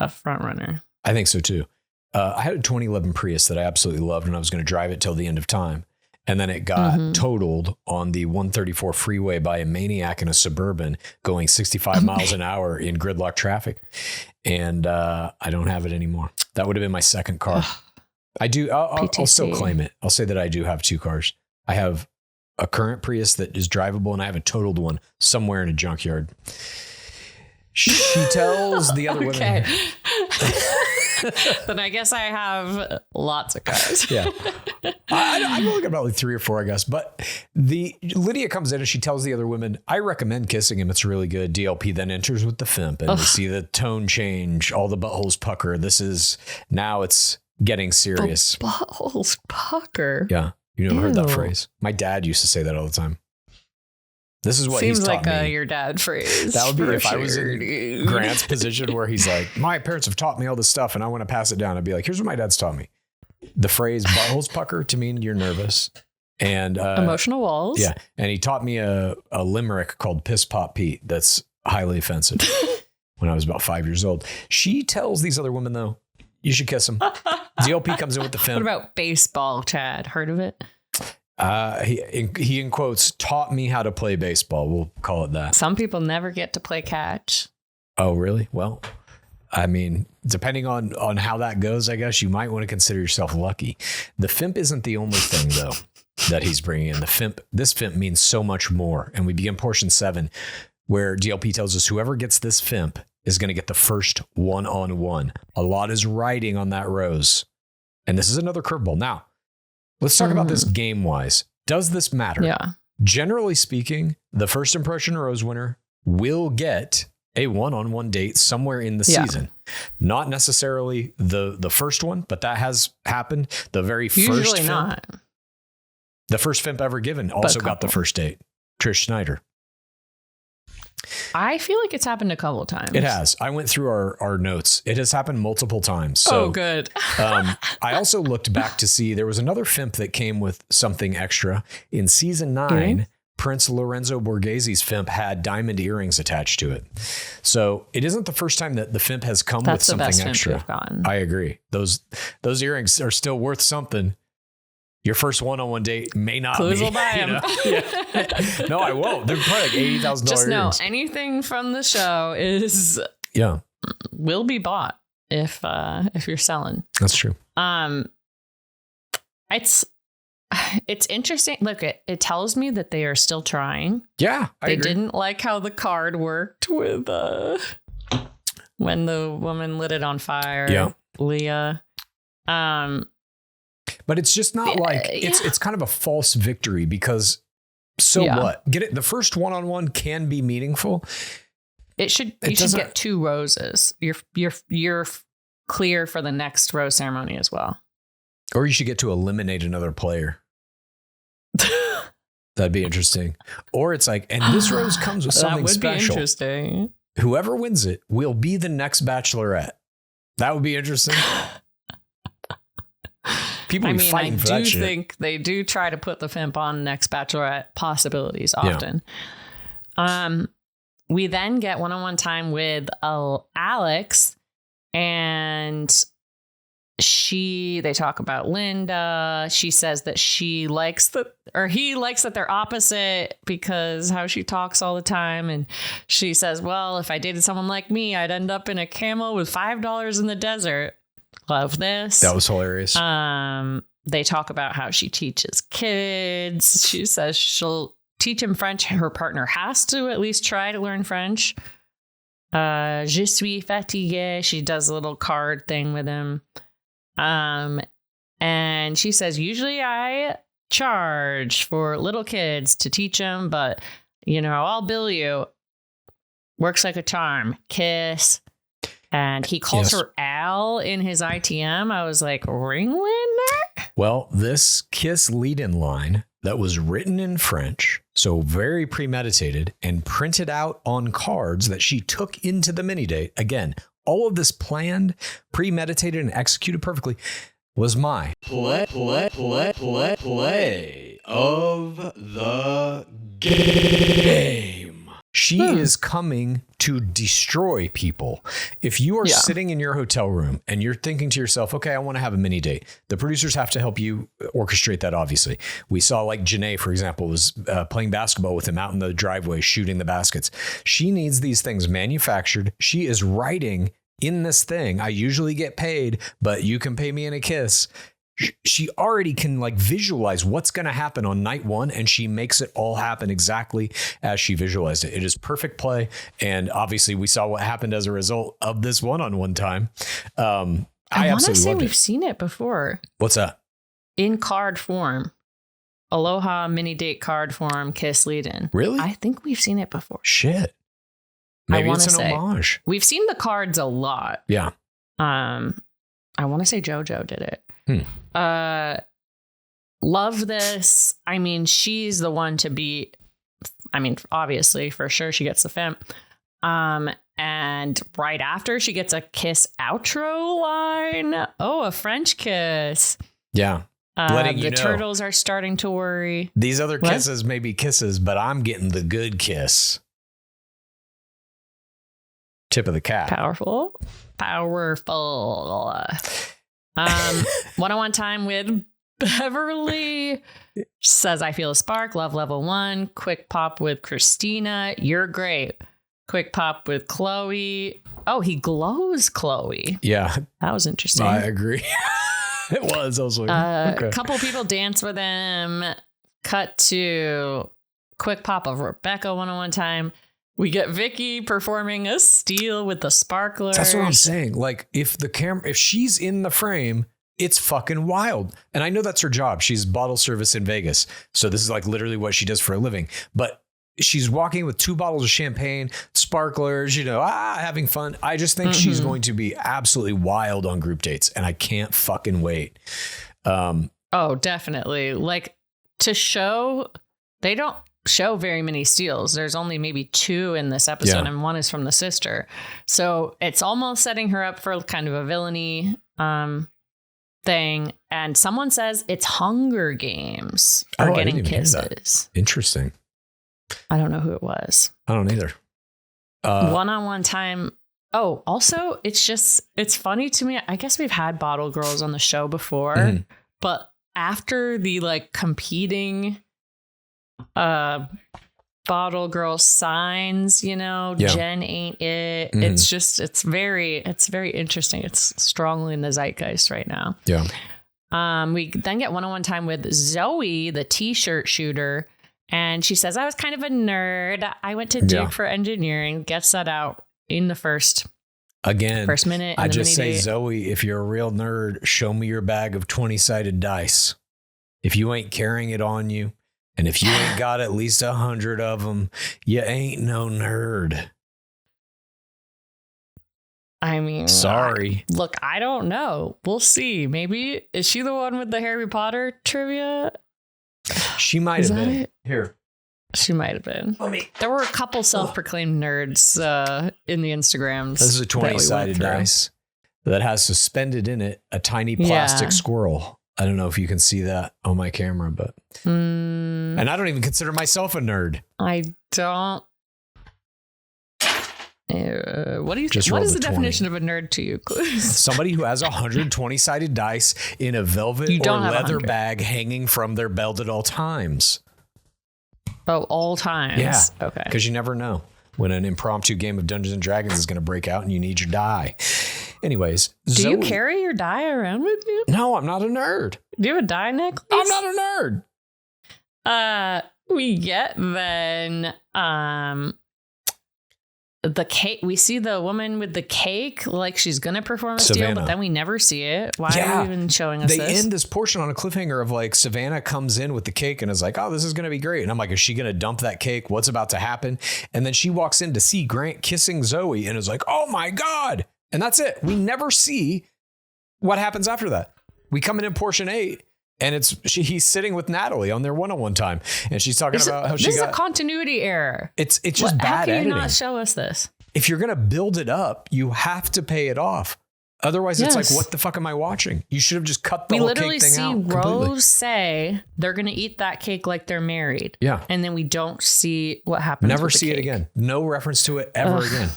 Speaker 1: front runner.
Speaker 2: I think so too. I had a 2011 Prius that I absolutely loved, and I was going to drive it till the end of time. And then it got totaled on the 134 freeway by a maniac in a Suburban going 65 miles an hour in gridlock traffic. And I don't have it anymore. That would have been my second car. I do. I'll still claim it. I'll say that I do have 2 cars. I have a current Prius that is drivable, and I have a totaled one somewhere in a junkyard. She tells the other women.
Speaker 1: Then I guess I have lots of cars.
Speaker 2: Yeah. I've only got about like 3 or 4, I guess. But Lydia comes in and she tells the other women, I recommend kissing him. It's really good. DLP then enters with the Fimp, and we see the tone change, all the buttholes pucker. Now it's getting serious.
Speaker 1: The buttholes pucker?
Speaker 2: Yeah. You never heard that phrase? My dad used to say that all the time. This is what he's taught me. Seems like
Speaker 1: your dad phrase.
Speaker 2: That would be if I was in Grant's position where he's like, my parents have taught me all this stuff and I want to pass it down. I'd be like, here's what my dad's taught me. The phrase buttholes pucker to mean you're nervous. And
Speaker 1: emotional walls.
Speaker 2: Yeah. And he taught me a limerick called Piss Pop Pete that's highly offensive when I was about 5 years old. She tells these other women, though, you should kiss him. DLP comes in with the Fimp.
Speaker 1: What about baseball, Chad? Heard of it?
Speaker 2: He in quotes taught me how to play baseball. We'll call it that.
Speaker 1: Some people never get to play catch.
Speaker 2: Oh, really? Well, I mean, depending on how that goes, I guess you might want to consider yourself lucky. The Fimp isn't the only thing, though, that he's bringing in. This Fimp means so much more. And we begin portion 7, where DLP tells us whoever gets this Fimp is going to get the first one-on-one. A lot is riding on that rose. And this is another curveball. Now, let's talk about this game-wise. Does this matter?
Speaker 1: Yeah.
Speaker 2: Generally speaking, the first impression rose winner will get a one-on-one date somewhere in the season. Not necessarily the first one, but that has happened. The very first
Speaker 1: Usually not.
Speaker 2: The first Fimp ever given also got the first date. Trish Snyder.
Speaker 1: I feel like it's happened a couple of times.
Speaker 2: It has. I went through our notes. It has happened multiple times. So,
Speaker 1: good.
Speaker 2: I also looked back to see there was another Fimp that came with something extra. In season 9, Prince Lorenzo Borghese's Fimp had diamond earrings attached to it. So it isn't the first time that the Fimp has come with something extra.
Speaker 1: That's the best Fimp we've gotten.
Speaker 2: I agree. Those earrings are still worth something. Your first one-on-one date may not
Speaker 1: Clues
Speaker 2: be.
Speaker 1: will buy them.
Speaker 2: Yeah. No, I won't. They're probably like $80,000
Speaker 1: Just know
Speaker 2: earrings.
Speaker 1: anything from the show will be bought. if you're selling.
Speaker 2: That's true.
Speaker 1: It's interesting. Look, it tells me that they are still trying.
Speaker 2: Yeah,
Speaker 1: they didn't like how the card worked with when the woman lit it on fire.
Speaker 2: Yeah,
Speaker 1: Leah.
Speaker 2: But it's just not it's kind of a false victory because what? Get it? The first one-on-one can be meaningful. You should get 2 roses. You're clear for the next rose ceremony as well. Or you should get to eliminate another player. That'd be interesting. Or it's like, and this rose comes with something special. That would be interesting. Whoever wins it will be the next bachelorette. That would be interesting. People are fighting for that shit. I do think they do try to put the Fimp on next bachelorette possibilities often.
Speaker 1: Yeah. We then get one-on-one time with Alex, and they talk about Linda. She says that he likes that they're opposite because how she talks all the time. And she says, well, if I dated someone like me, I'd end up in a camel with $5 in the desert. Love this.
Speaker 2: That was hilarious.
Speaker 1: They talk about how she teaches kids. She says she'll teach him French. Her partner has to at least try to learn French. Je suis fatiguée. She does a little card thing with him. And she says, usually I charge for little kids to teach them, but I'll bill you. Works like a charm. Kiss. And he calls her Al in his ITM. I was like, Ringlander?
Speaker 2: Well, this kiss lead-in line that was written in French, so very premeditated, and printed out on cards that she took into the mini date. Again, all of this planned, premeditated, and executed perfectly was my play of the game. She is coming to destroy people. If you are sitting in your hotel room and you're thinking to yourself, okay, I want to have a mini date, the producers have to help you orchestrate that, obviously. We saw like Janae, for example, was playing basketball with him out in the driveway, shooting the baskets. She needs these things manufactured. She is writing in this thing, I usually get paid, but you can pay me in a kiss. She already can visualize what's going to happen on night 1, and she makes it all happen exactly as she visualized it. It is perfect play. And obviously we saw what happened as a result of this one-on-one time. I want to say
Speaker 1: we've seen it before.
Speaker 2: What's that?
Speaker 1: In card form. Aloha mini date card form, kiss lead in.
Speaker 2: Really?
Speaker 1: I think we've seen it before.
Speaker 2: Shit. Maybe it's an homage.
Speaker 1: We've seen the cards a lot.
Speaker 2: Yeah.
Speaker 1: I want to say JoJo did it. Love this. I mean, she's the one to beat. I mean, obviously, for sure, she gets the Fimp. And right after, she gets a kiss outro line. Oh, a French kiss.
Speaker 2: Yeah.
Speaker 1: The turtles are starting to worry.
Speaker 2: These other kisses may be kisses, but I'm getting the good kiss. Tip of the cap.
Speaker 1: Powerful. One-on-one time with Beverly. Says, I feel a spark. Love level 1. Quick pop with Christina. You're great. Quick pop with Chloe. Oh, he glows Chloe.
Speaker 2: Yeah.
Speaker 1: That was interesting.
Speaker 2: I agree. It was. I was like,
Speaker 1: A couple people dance with him. Cut to quick pop of Rebecca one-on-one time. We get Vicky performing a steal with the sparklers.
Speaker 2: That's what I'm saying. If she's in the frame, it's fucking wild. And I know that's her job. She's bottle service in Vegas. So this is literally what she does for a living. But she's walking with 2 bottles of champagne, sparklers, having fun. I just think she's going to be absolutely wild on group dates. And I can't fucking wait.
Speaker 1: Oh, definitely. To show, they don't show very many steals. There's only maybe 2 in this episode, and 1 is from the sister. So it's almost setting her up for kind of a villainy thing. And someone says it's Hunger Games are getting kisses.
Speaker 2: Interesting.
Speaker 1: I don't know who it was.
Speaker 2: I don't either.
Speaker 1: One-on-one time. Oh, also, it's funny to me. I guess we've had bottle girls on the show before, but after the competing bottle girl signs,
Speaker 2: Yeah.
Speaker 1: Jen ain't it. It's very interesting. It's strongly in the zeitgeist right now.
Speaker 2: Yeah.
Speaker 1: We then get one-on-one time with Zoe, the t-shirt shooter. And she says, I was kind of a nerd. I went to Duke for engineering. Gets that out in the first minute.
Speaker 2: I just say, Zoe, if you're a real nerd, show me your bag of 20-sided dice. If you ain't carrying it on you, and if you ain't got at least 100 of them, you ain't no nerd.
Speaker 1: I mean,
Speaker 2: sorry.
Speaker 1: Look, I don't know. We'll see. Maybe is she the one with the Harry Potter trivia?
Speaker 2: She might have been. Here.
Speaker 1: She might have been. There were a couple self-proclaimed nerds in the Instagrams.
Speaker 2: This is a 20-sided dice that has suspended in it a tiny plastic squirrel. I don't know if you can see that on my camera, but and I don't even consider myself a nerd.
Speaker 1: I don't. What is the definition of a nerd to you?
Speaker 2: Somebody who has 120-sided dice in a velvet or leather bag hanging from their belt at all times.
Speaker 1: Oh, all times.
Speaker 2: Yeah.
Speaker 1: Okay.
Speaker 2: Because you never know when an impromptu game of Dungeons and Dragons is going to break out and you need your die. Anyways,
Speaker 1: do you carry your die around with you?
Speaker 2: No, I'm not a nerd.
Speaker 1: Do you have a die necklace?
Speaker 2: I'm not a
Speaker 1: nerd. We get then the cake. We see the woman with the cake, like she's gonna perform a steal, but then we never see it. Why are we even showing us this?
Speaker 2: They end this portion on a cliffhanger of like Savannah comes in with the cake and is like, oh, this is gonna be great. And I'm like, is she gonna dump that cake? What's about to happen? And then she walks in to see Grant kissing Zoe and is like, oh my God. And that's it. We never see what happens after that. We come in portion 8 and he's sitting with Natalie on their one-on-one time. And she's talking about how
Speaker 1: this is a continuity error.
Speaker 2: It's just bad editing.
Speaker 1: How can you not show us this?
Speaker 2: If you're going to build it up, you have to pay it off. Otherwise, it's like, what the fuck am I watching? You should have just cut the whole cake thing out.
Speaker 1: We literally see Rose say they're going to eat that cake like they're married.
Speaker 2: Yeah.
Speaker 1: And then we don't see what happens.
Speaker 2: Never see it again. No reference to it ever again.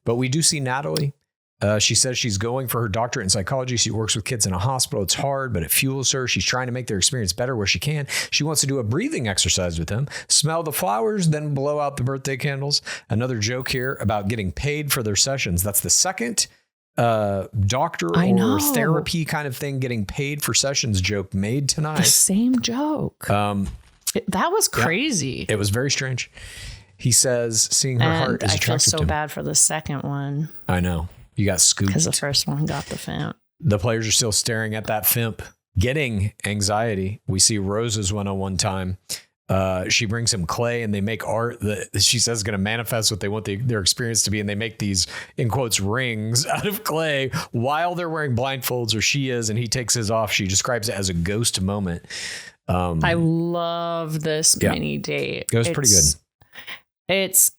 Speaker 2: But we do see Natalie. She says she's going for her doctorate in psychology. She works with kids in a hospital. It's hard, but it fuels her. She's trying to make their experience better where she can. She wants to do a breathing exercise with them, smell the flowers, then blow out the birthday candles. Another joke here about getting paid for their sessions. That's the second doctor or therapy kind of thing, getting paid for sessions joke made tonight.
Speaker 1: The same joke. That was crazy.
Speaker 2: Yeah, it was very strange. He says seeing her heart is attractive to him. I feel
Speaker 1: so bad for the second one.
Speaker 2: I know. You got scooped.
Speaker 1: Because the first one got the Fimp.
Speaker 2: The players are still staring at that Fimp, getting anxiety. We see Rose's one-on-one time. She brings him clay and they make art that she says is going to manifest what they want their experience to be. And they make these, in quotes, rings out of clay while they're wearing blindfolds, or she is, and he takes his off. She describes it as a ghost moment.
Speaker 1: I love this mini date.
Speaker 2: It was pretty good.
Speaker 1: It's,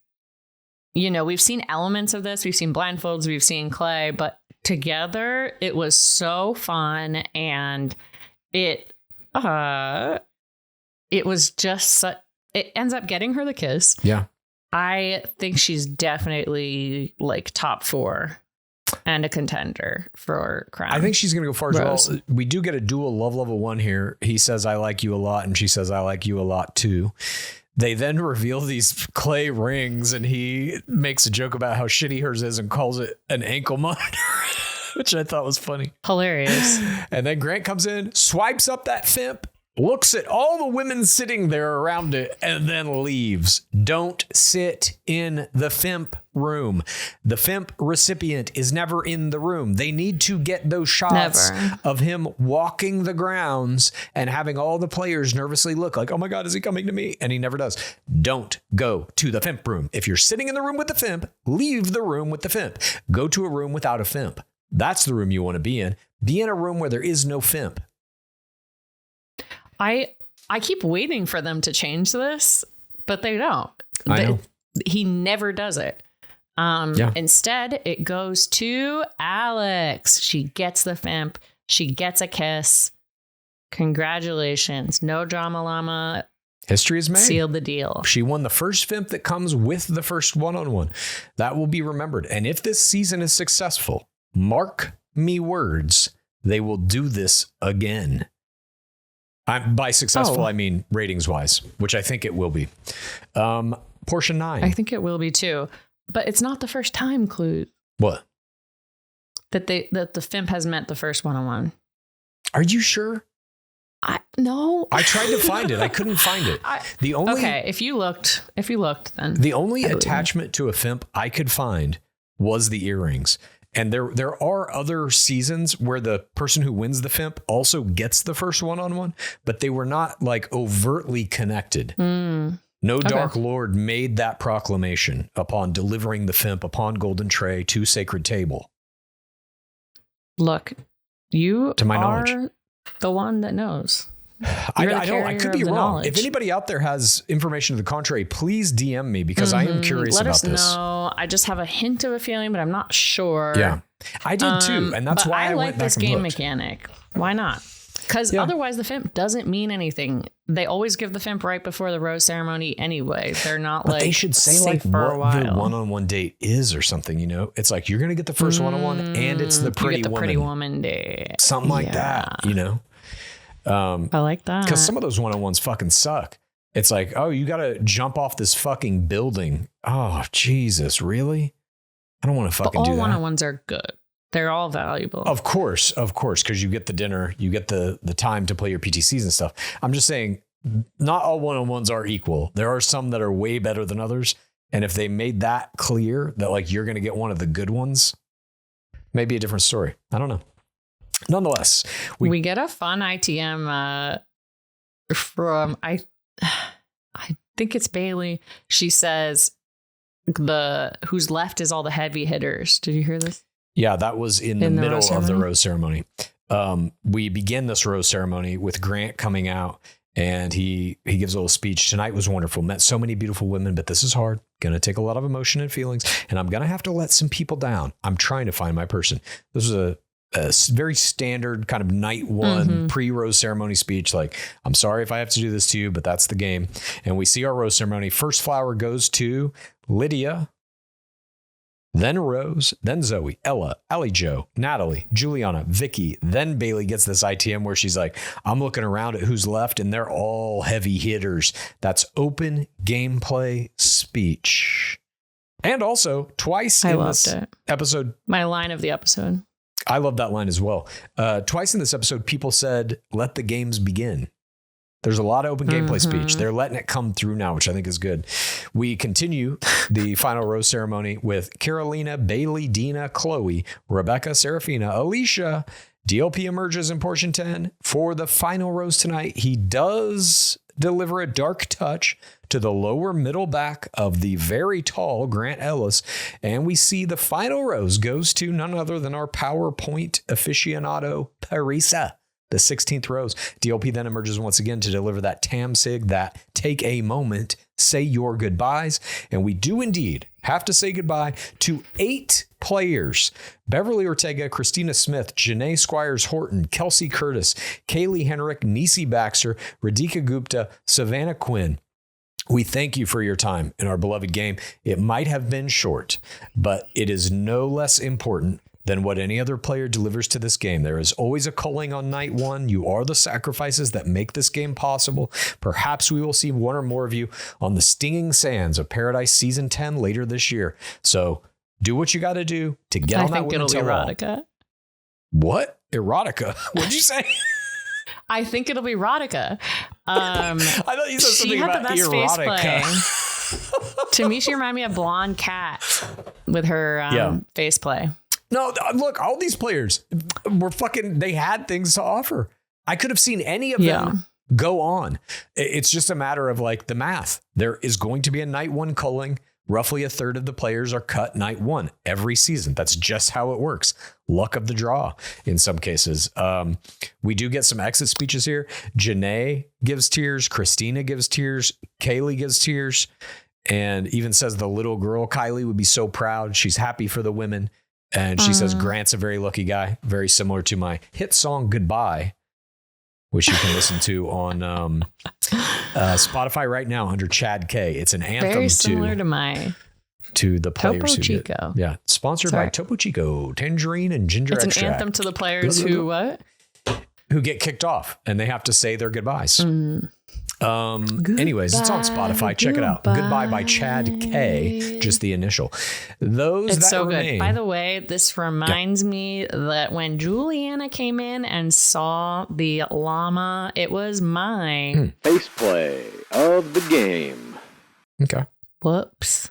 Speaker 1: we've seen elements of this. We've seen blindfolds, we've seen clay, but together it was so fun. And it was just, it ends up getting her the kiss.
Speaker 2: Yeah.
Speaker 1: I think she's definitely like top 4 and a contender for crown.
Speaker 2: I think she's going to go far as well. We do get a dual love level 1 here. He says, I like you a lot. And she says, I like you a lot too. They then reveal these clay rings and he makes a joke about how shitty hers is and calls it an ankle monitor, which I thought was funny.
Speaker 1: Hilarious.
Speaker 2: And then Grant comes in, swipes up that Fimp, looks at all the women sitting there around it, and then leaves. Don't sit in the Fimp room. The Fimp recipient is never in the room. They need to get those shots of him walking the grounds and having all the players nervously look like, oh my God, is he coming to me? And he never does. Don't go to the Fimp room. If you're sitting in the room with the Fimp, leave the room with the Fimp. Go to a room without a Fimp. That's the room you want to be in. Be in a room where there is no Fimp.
Speaker 1: I keep waiting for them to change this, but they don't.
Speaker 2: I know.
Speaker 1: He never does it. Instead, it goes to Alex. She gets the Fimp. She gets a kiss. Congratulations. No Drama Llama.
Speaker 2: History is made.
Speaker 1: Sealed the deal.
Speaker 2: She won the first Fimp that comes with the first one-on-one. That will be remembered. And if this season is successful, mark me words, they will do this again. By successful, I mean ratings-wise, which I think it will be. portion 9.
Speaker 1: I think it will be too. But it's not the first time, Clues,
Speaker 2: What?
Speaker 1: that the Fimp has met the first one-on-one.
Speaker 2: Are you sure?
Speaker 1: No.
Speaker 2: I tried to find it. I couldn't find it.
Speaker 1: Okay, if you looked, then
Speaker 2: the only attachment to a Fimp I could find was the earrings. And there are other seasons where the person who wins the Fimp also gets the first one-on-one, but they were not like overtly connected. No Dark Lord made that proclamation upon delivering the Fimp upon Golden Tray to Sacred Table.
Speaker 1: Look, you
Speaker 2: to my
Speaker 1: are
Speaker 2: knowledge.
Speaker 1: The one that knows.
Speaker 2: I could be wrong. Knowledge. If anybody out there has information to the contrary, please DM me because I am curious about this. Let us
Speaker 1: know. I just have a hint of a feeling, but I'm not sure.
Speaker 2: Yeah, I did too, and that's why I
Speaker 1: like
Speaker 2: went back
Speaker 1: this game mechanic. Why not? Because otherwise, the Fimp doesn't mean anything. They always give the Fimp right before the rose ceremony anyway. They're not
Speaker 2: but they should say like what the one-on-one date is or something. You know, it's like you're gonna get the first one-on-one, and it's the pretty woman
Speaker 1: date,
Speaker 2: something like that. You know.
Speaker 1: I like that
Speaker 2: because some of those one-on-ones fucking suck. It's like, oh, you got to jump off this fucking building. Oh, Jesus, really? I don't want to fucking do that. All
Speaker 1: one-on-ones are good. They're all valuable.
Speaker 2: Of course, because you get the dinner, you get the time to play your PTCs and stuff. I'm just saying, not all one-on-ones are equal. There are some that are way better than others. And if they made that clear that like you're going to get one of the good ones, maybe a different story. I don't know. Nonetheless,
Speaker 1: we get a fun ITM from I think it's Bailey. She says who's left is all the heavy hitters. Did you hear this?
Speaker 2: Yeah, that was in the middle of the rose ceremony. We begin this rose ceremony with Grant coming out, and he gives a little speech. Tonight was wonderful. Met so many beautiful women, but this is hard. Going to take a lot of emotion and feelings, and I'm going to have to let some people down. I'm trying to find my person. This was a very standard kind of night one pre-rose ceremony speech. Like, I'm sorry if I have to do this to you, but that's the game. And we see our rose ceremony. First flower goes to Lydia, then Rose, then Zoe, Ella, Allie Jo, Natalie, Juliana, Vicky. Then Bailey gets this ITM where she's like, I'm looking around at who's left and they're all heavy hitters. That's open gameplay speech. And also twice in this episode.
Speaker 1: My line of the episode.
Speaker 2: I love that line as well. Twice in this episode, people said, let the games begin. There's a lot of open gameplay speech. They're letting it come through now, which I think is good. We continue the final rose ceremony with Carolina, Bailey, Dina, Chloe, Rebecca, Serafina, Alicia. DLP emerges in portion 10 for the final rose tonight. He does deliver a dark touch to the lower middle back of the very tall Grant Ellis. And we see the final rose goes to none other than our PowerPoint aficionado, Parisa, the 16th rose. DLP then emerges once again to deliver that Tam Sig, that take a moment, say your goodbyes. And we do indeed have to say goodbye to 8 players: Beverly Ortega, Christina Smith, Janae Squires Horton, Kelsey Curtis, Kaylee Henrik, Nisi Baxter, Radhika Gupta, Savannah Quinn. We thank you for your time in our beloved game. It might have been short, but it is no less important than what any other player delivers to this game. There is always a culling on night one. You are the sacrifices that make this game possible. Perhaps we will see one or more of you on the stinging sands of Paradise Season 10 later this year. So do what you got to do to get on that win. I think it'll be erotica. What? Erotica? What'd you say?
Speaker 1: I think it'll be erotica.
Speaker 2: I thought you said something about erotica.
Speaker 1: To me, she reminded me of Blonde Cat with her face play.
Speaker 2: No, look, all these players were they had things to offer. I could have seen any of them go on. It's just a matter of like the math. There is going to be a night one culling. Roughly a third of the players are cut night one every season. That's just how it works. Luck of the draw in some cases. We do get some exit speeches here. Janae gives tears. Christina gives tears. Kaylee gives tears. And even says the little girl, Kylie, would be so proud. She's happy for the women. And she says Grant's a very lucky guy. Very similar to my hit song, Goodbye, which you can listen to on Spotify right now under Chad K. It's an anthem
Speaker 1: very similar to
Speaker 2: the players
Speaker 1: Topo
Speaker 2: who
Speaker 1: Chico.
Speaker 2: Sponsored by Topo Chico, tangerine and ginger extract.
Speaker 1: It's an anthem to the players who
Speaker 2: get kicked off and they have to say their goodbyes. Anyways, it's on Spotify. Check it out. Goodbye by Chad K. Just the initial. Those
Speaker 1: it's
Speaker 2: that
Speaker 1: so
Speaker 2: remain.
Speaker 1: good. By the way, this reminds me that when Juliana came in and saw the llama, it was my
Speaker 3: Pace play of the game.
Speaker 2: Okay.
Speaker 1: Whoops.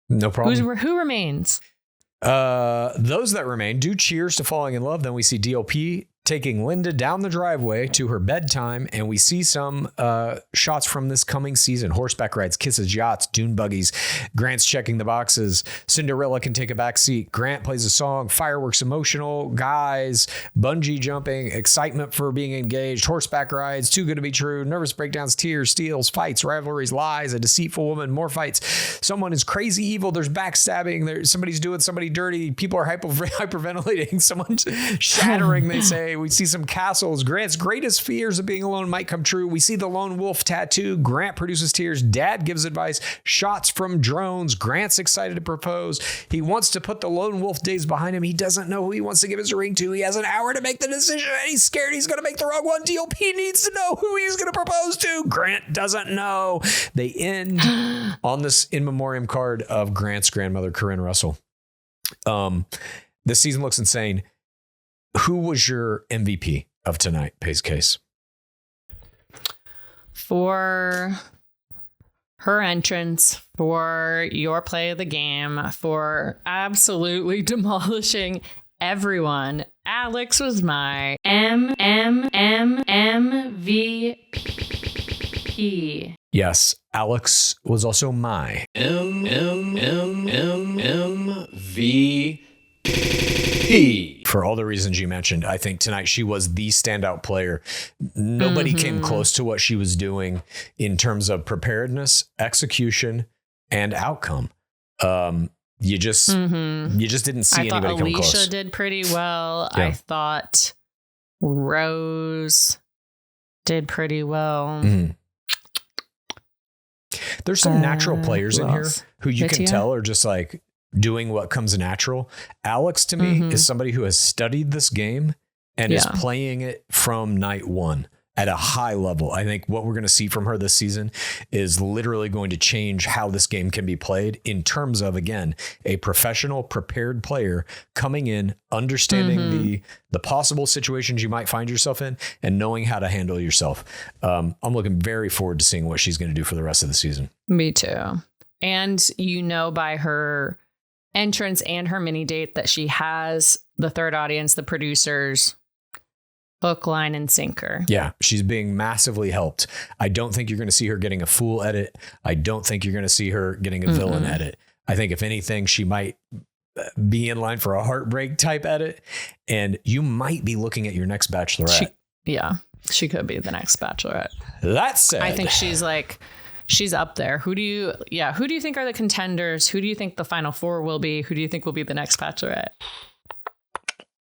Speaker 2: No problem.
Speaker 1: Who remains?
Speaker 2: Those that remain do cheers to falling in love. Then we see DLP taking Linda down the driveway to her bedtime, and we see some shots from this coming season. Horseback rides, kisses, yachts, dune buggies. Grant's checking the boxes. Cinderella can take a back seat. Grant plays a song. Fireworks, emotional guys, bungee jumping, excitement for being engaged. Horseback rides, too good to be true. Nervous breakdowns, tears, steals, fights, rivalries, lies, a deceitful woman, more fights. Someone is crazy evil. There's backstabbing. Somebody's doing somebody dirty. People are hyperventilating. Someone's shattering, they say. We see some castles. Grant's greatest fears of being alone might come true. We see the lone wolf tattoo. Grant produces tears. Dad gives advice. Shots from drones. Grant's excited to propose. He wants to put the lone wolf days behind him. He doesn't know who he wants to give his ring to. He has an hour to make the decision, and he's scared he's going to make the wrong one. DLP needs to know who he's going to propose to. Grant doesn't know. They end on this in memoriam card of Grant's grandmother, Corinne Russell. This season looks insane. Who was your MVP of tonight, PaceCase?
Speaker 1: For her entrance, for your play of the game, for absolutely demolishing everyone, Alex was my MVP.
Speaker 2: Yes, Alex was also my MVP. For all the reasons you mentioned, I think tonight she was the standout player. Nobody came close to what she was doing in terms of preparedness, execution, and outcome. You just didn't see anybody come close.
Speaker 1: Alicia did pretty well.
Speaker 2: Yeah.
Speaker 1: I thought Rose did pretty well.
Speaker 2: There's some natural players in here
Speaker 1: else?
Speaker 2: who you can
Speaker 1: Vitia?
Speaker 2: tell are just like doing what comes natural. Alex, to me, is somebody who has studied this game and is playing it from night one at a high level. I think what we're going to see from her this season is literally going to change how this game can be played in terms of, again, a professional, prepared player coming in, understanding the possible situations you might find yourself in and knowing how to handle yourself. I'm looking very forward to seeing what she's going to do for the rest of the season.
Speaker 1: Me too. And by her entrance and her mini date that she has the third audience, the producers, hook, line, and sinker.
Speaker 2: Yeah, she's being massively helped. I don't think you're going to see her getting a fool edit. I don't think you're going to see her getting a villain edit. I think if anything, she might be in line for a heartbreak type edit, and you might be looking at your next bachelorette.
Speaker 1: She could be the next bachelorette.
Speaker 2: That said,
Speaker 1: I think she's up there. Who do you think are the contenders? Who do you think the final four will be? Who do you think will be the next bachelorette?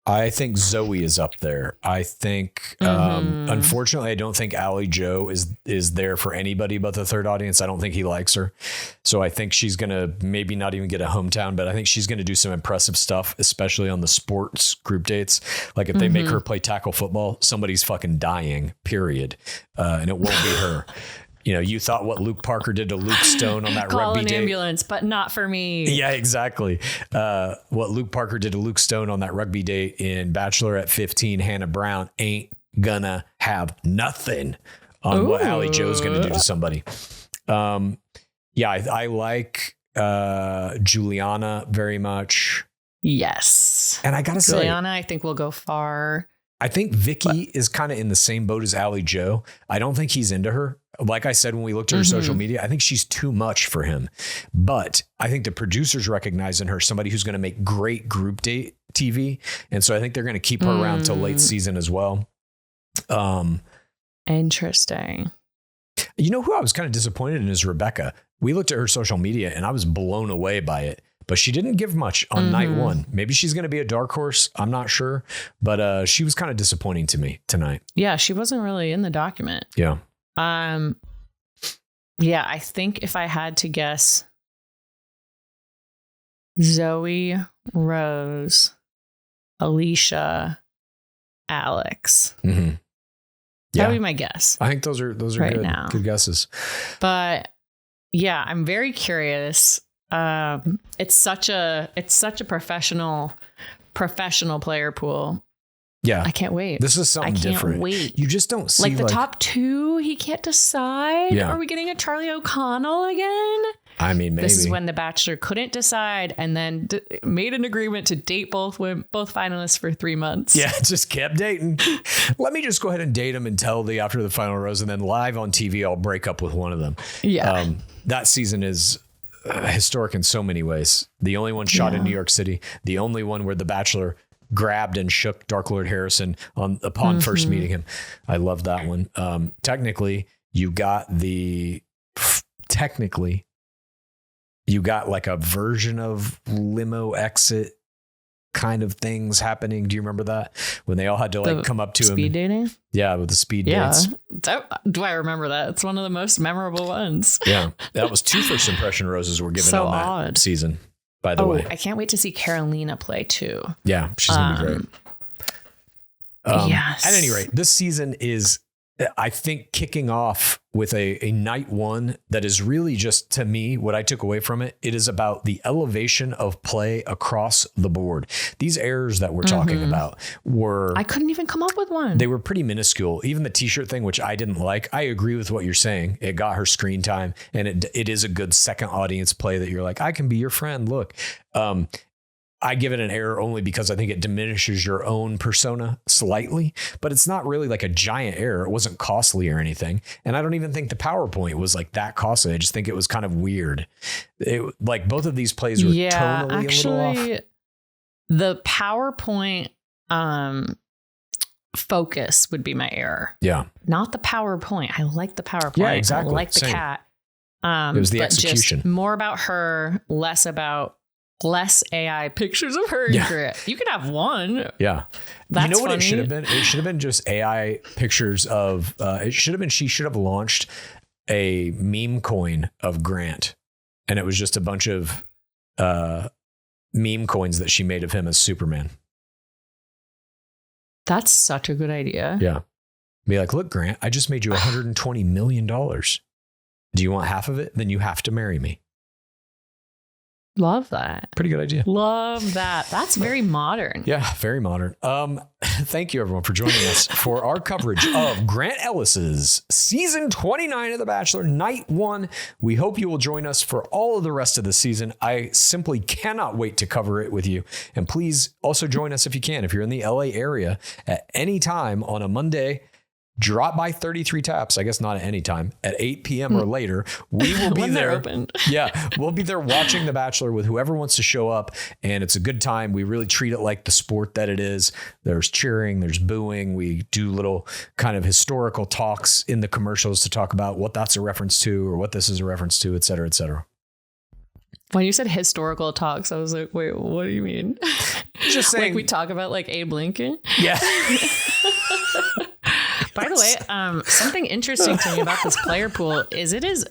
Speaker 2: I think Zoe is up there. I think, unfortunately, I don't think Allie Joe is there for anybody but the third audience. I don't think he likes her. So I think she's going to maybe not even get a hometown, but I think she's going to do some impressive stuff, especially on the sports group dates. Like if they make her play tackle football, somebody's fucking dying, period. And it won't be her. You know, you thought what Luke Parker did to Luke Stone on that
Speaker 1: Call
Speaker 2: rugby
Speaker 1: an
Speaker 2: date.
Speaker 1: ambulance, but not for me.
Speaker 2: Yeah, exactly. What Luke Parker did to Luke Stone on that rugby date in Bachelorette 15, Hannah Brown ain't gonna have nothing on what Allie Joe's gonna do to somebody. I like Juliana very much.
Speaker 1: Yes.
Speaker 2: And I gotta say,
Speaker 1: Juliana, I think will go far.
Speaker 2: I think Vicky is kind of in the same boat as Allie Joe. I don't think he's into her. Like I said, when we looked at her social media, I think she's too much for him. But I think the producers recognize in her somebody who's going to make great group date TV. And so I think they're going to keep her around till late season as well.
Speaker 1: Interesting.
Speaker 2: You know who I was kind of disappointed in is Rebecca. We looked at her social media and I was blown away by it. But she didn't give much on night one. Maybe she's going to be a dark horse. I'm not sure. But she was kind of disappointing to me tonight.
Speaker 1: Yeah, she wasn't really in the document.
Speaker 2: Yeah.
Speaker 1: I think if I had to guess, Zoe, Rose, Alicia, Alex. That would be my guess.
Speaker 2: I think those are
Speaker 1: right
Speaker 2: good,
Speaker 1: now.
Speaker 2: good guesses.
Speaker 1: But yeah, I'm very curious. It's such a professional player pool.
Speaker 2: Yeah.
Speaker 1: I can't wait.
Speaker 2: This is something different.
Speaker 1: I can't wait.
Speaker 2: You just don't see
Speaker 1: like the top two, he can't decide.
Speaker 2: Yeah.
Speaker 1: Are we getting a Charlie O'Connell again?
Speaker 2: I mean, maybe.
Speaker 1: This is when The Bachelor couldn't decide and then made an agreement to date both finalists for 3 months.
Speaker 2: Yeah, just kept dating. Let me just go ahead and date them until after the final rose, and then live on TV, I'll break up with one of them.
Speaker 1: Yeah.
Speaker 2: That season is historic in so many ways. The only one shot in New York City. The only one where The Bachelor grabbed and shook Dark Lord Harrison upon first meeting him. I love that one. Technically, you got like a version of limo exit kind of things happening. Do you remember that? When they all had to come up to him.
Speaker 1: Speed dating?
Speaker 2: Yeah, with the speed dates.
Speaker 1: Do I remember that? It's one of the most memorable ones.
Speaker 2: Yeah. That was 2 first impression roses were given
Speaker 1: So
Speaker 2: on that
Speaker 1: odd.
Speaker 2: season, by the way.
Speaker 1: I can't wait to see Carolina play too.
Speaker 2: Yeah, she's going to be great.
Speaker 1: Yes.
Speaker 2: At any rate, this season is, I think, kicking off with a night one that is really just, to me, what I took away from it. It is about the elevation of play across the board. These errors that we're talking about I
Speaker 1: couldn't even come up with one.
Speaker 2: They were pretty minuscule. Even the t-shirt thing, which I didn't like. I agree with what you're saying. It got her screen time, and it is a good second audience play that you're like, I can be your friend. Look, I give it an error only because I think it diminishes your own persona slightly, but it's not really like a giant error. It wasn't costly or anything. And I don't even think the PowerPoint was like that costly. I just think it was kind of weird. Like both of these plays were tonally a little off.
Speaker 1: The PowerPoint focus would be my error.
Speaker 2: Yeah.
Speaker 1: Not the PowerPoint. I like the PowerPoint.
Speaker 2: Yeah, exactly.
Speaker 1: I like the cat.
Speaker 2: It was the execution.
Speaker 1: Just more about her, less AI pictures of her and Grant. You could have one.
Speaker 2: Yeah.
Speaker 1: That's
Speaker 2: you know what
Speaker 1: funny.
Speaker 2: it should have been? It should have been just AI pictures of, she should have launched a meme coin of Grant. And it was just a bunch of meme coins that she made of him as Superman.
Speaker 1: That's such a good idea.
Speaker 2: Yeah. Be like, look, Grant, I just made you $120 million. Do you want half of it? Then you have to marry me.
Speaker 1: Love that.
Speaker 2: Pretty good idea.
Speaker 1: Love that. That's very modern.
Speaker 2: Yeah, very modern. Thank you, everyone, for joining us for our coverage of Grant Ellis's season 29 of The Bachelor, night 1. We hope you will join us for all of the rest of the season. I simply cannot wait to cover it with you. And please also join us if you can. If you're in the LA area at any time on a Monday, drop by 33 Taps. I guess not at any time at 8 p.m. or later. We will be there.
Speaker 1: Open.
Speaker 2: Yeah, we'll be there watching The Bachelor with whoever wants to show up. And it's a good time. We really treat it like the sport that it is. There's cheering, there's booing. We do little kind of historical talks in the commercials to talk about what that's a reference to or what this is a reference to, et cetera, et cetera.
Speaker 1: When you said historical talks, I was like, wait, what do you mean?
Speaker 2: Just saying.
Speaker 1: Like we talk about like Abe Lincoln?
Speaker 2: Yeah.
Speaker 1: By the way, something interesting to me about this player pool is it is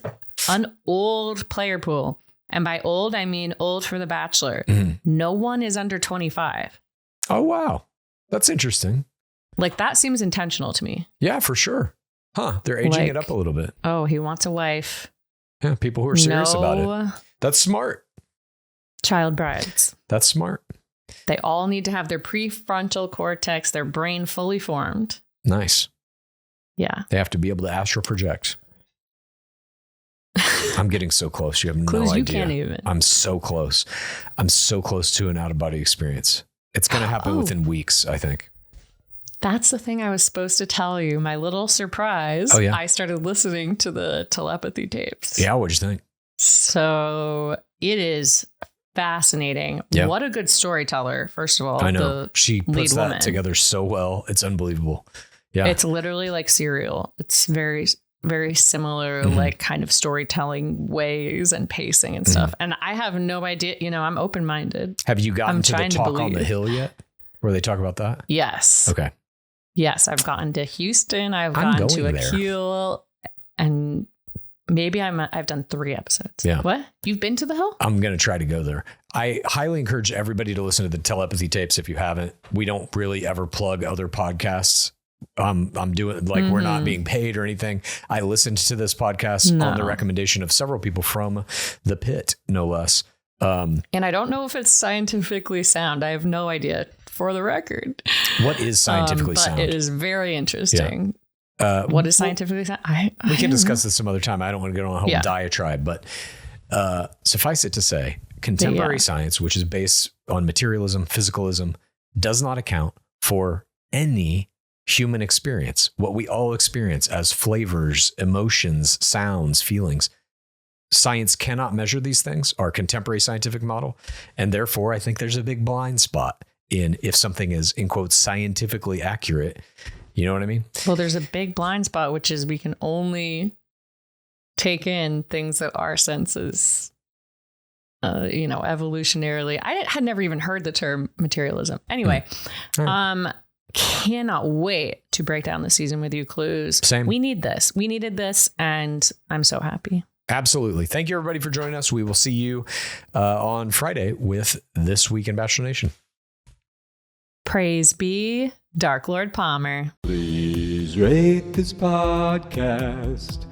Speaker 1: an old player pool. And by old, I mean old for The Bachelor. Mm-hmm. No one is under 25.
Speaker 2: Oh, wow. That's interesting.
Speaker 1: Like that seems intentional to me.
Speaker 2: Yeah, for sure. Huh. They're aging it up a little bit.
Speaker 1: Oh, he wants a wife.
Speaker 2: Yeah, people who are serious about it. That's smart.
Speaker 1: Child brides.
Speaker 2: That's smart.
Speaker 1: They all need to have their prefrontal cortex, their brain fully formed.
Speaker 2: Nice.
Speaker 1: Yeah.
Speaker 2: They have to be able to astral project. I'm getting so close. You have
Speaker 1: Clues
Speaker 2: no idea.
Speaker 1: You can't even.
Speaker 2: I'm so close. I'm so close to an out-of-body experience. It's going to happen within weeks, I think.
Speaker 1: That's the thing I was supposed to tell you. My little surprise.
Speaker 2: Oh, yeah?
Speaker 1: I started listening to the telepathy tapes.
Speaker 2: Yeah, what'd you think?
Speaker 1: So it is fascinating.
Speaker 2: Yeah.
Speaker 1: What a good storyteller, first of all.
Speaker 2: I know. She puts that together so well. It's unbelievable. Yeah.
Speaker 1: It's literally like Serial. It's very, very similar, like kind of storytelling ways and pacing and stuff. And I have no idea. You know, I'm open-minded.
Speaker 2: Have you gotten to the Talk on the Hill yet? Where they talk about that?
Speaker 1: Yes.
Speaker 2: Okay.
Speaker 1: Yes. I've gotten to Houston. I've gotten to Akil. And maybe I've done 3 episodes.
Speaker 2: Yeah.
Speaker 1: What? You've been to the Hill?
Speaker 2: I'm going to try to go there. I highly encourage everybody to listen to the telepathy tapes if you haven't. We don't really ever plug other podcasts I'm doing like we're not being paid or anything. I listened to this podcast on the recommendation of several people from the pit, no less.
Speaker 1: And I don't know if it's scientifically sound. I have no idea, for the record.
Speaker 2: What is scientifically
Speaker 1: but
Speaker 2: sound?
Speaker 1: It is very interesting. What is scientifically sound?
Speaker 2: We can discuss this some other time. I don't want to get on a whole diatribe, but suffice it to say, contemporary science, which is based on materialism, physicalism, does not account for any human experience, what we all experience as flavors, emotions, sounds, feelings. Science cannot measure these things, our contemporary scientific model. And therefore, I think there's a big blind spot in if something is, in quotes, scientifically accurate. You know what I mean?
Speaker 1: Well, there's a big blind spot, which is we can only take in things that our senses, evolutionarily. I had never even heard the term materialism. Anyway, cannot wait to break down the season with you, Clues.
Speaker 2: Same.
Speaker 1: We need this. We needed this, and I'm so happy.
Speaker 2: Absolutely. Thank you, everybody, for joining us. We will see you on Friday with This Week in Bachelor Nation.
Speaker 1: Praise be Dark Lord Palmer.
Speaker 4: Please rate this podcast.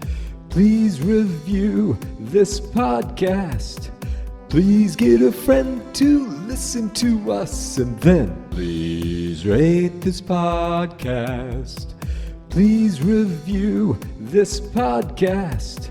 Speaker 4: Please review this podcast. Please get a friend to listen to us. And then please rate this podcast. Please review this podcast.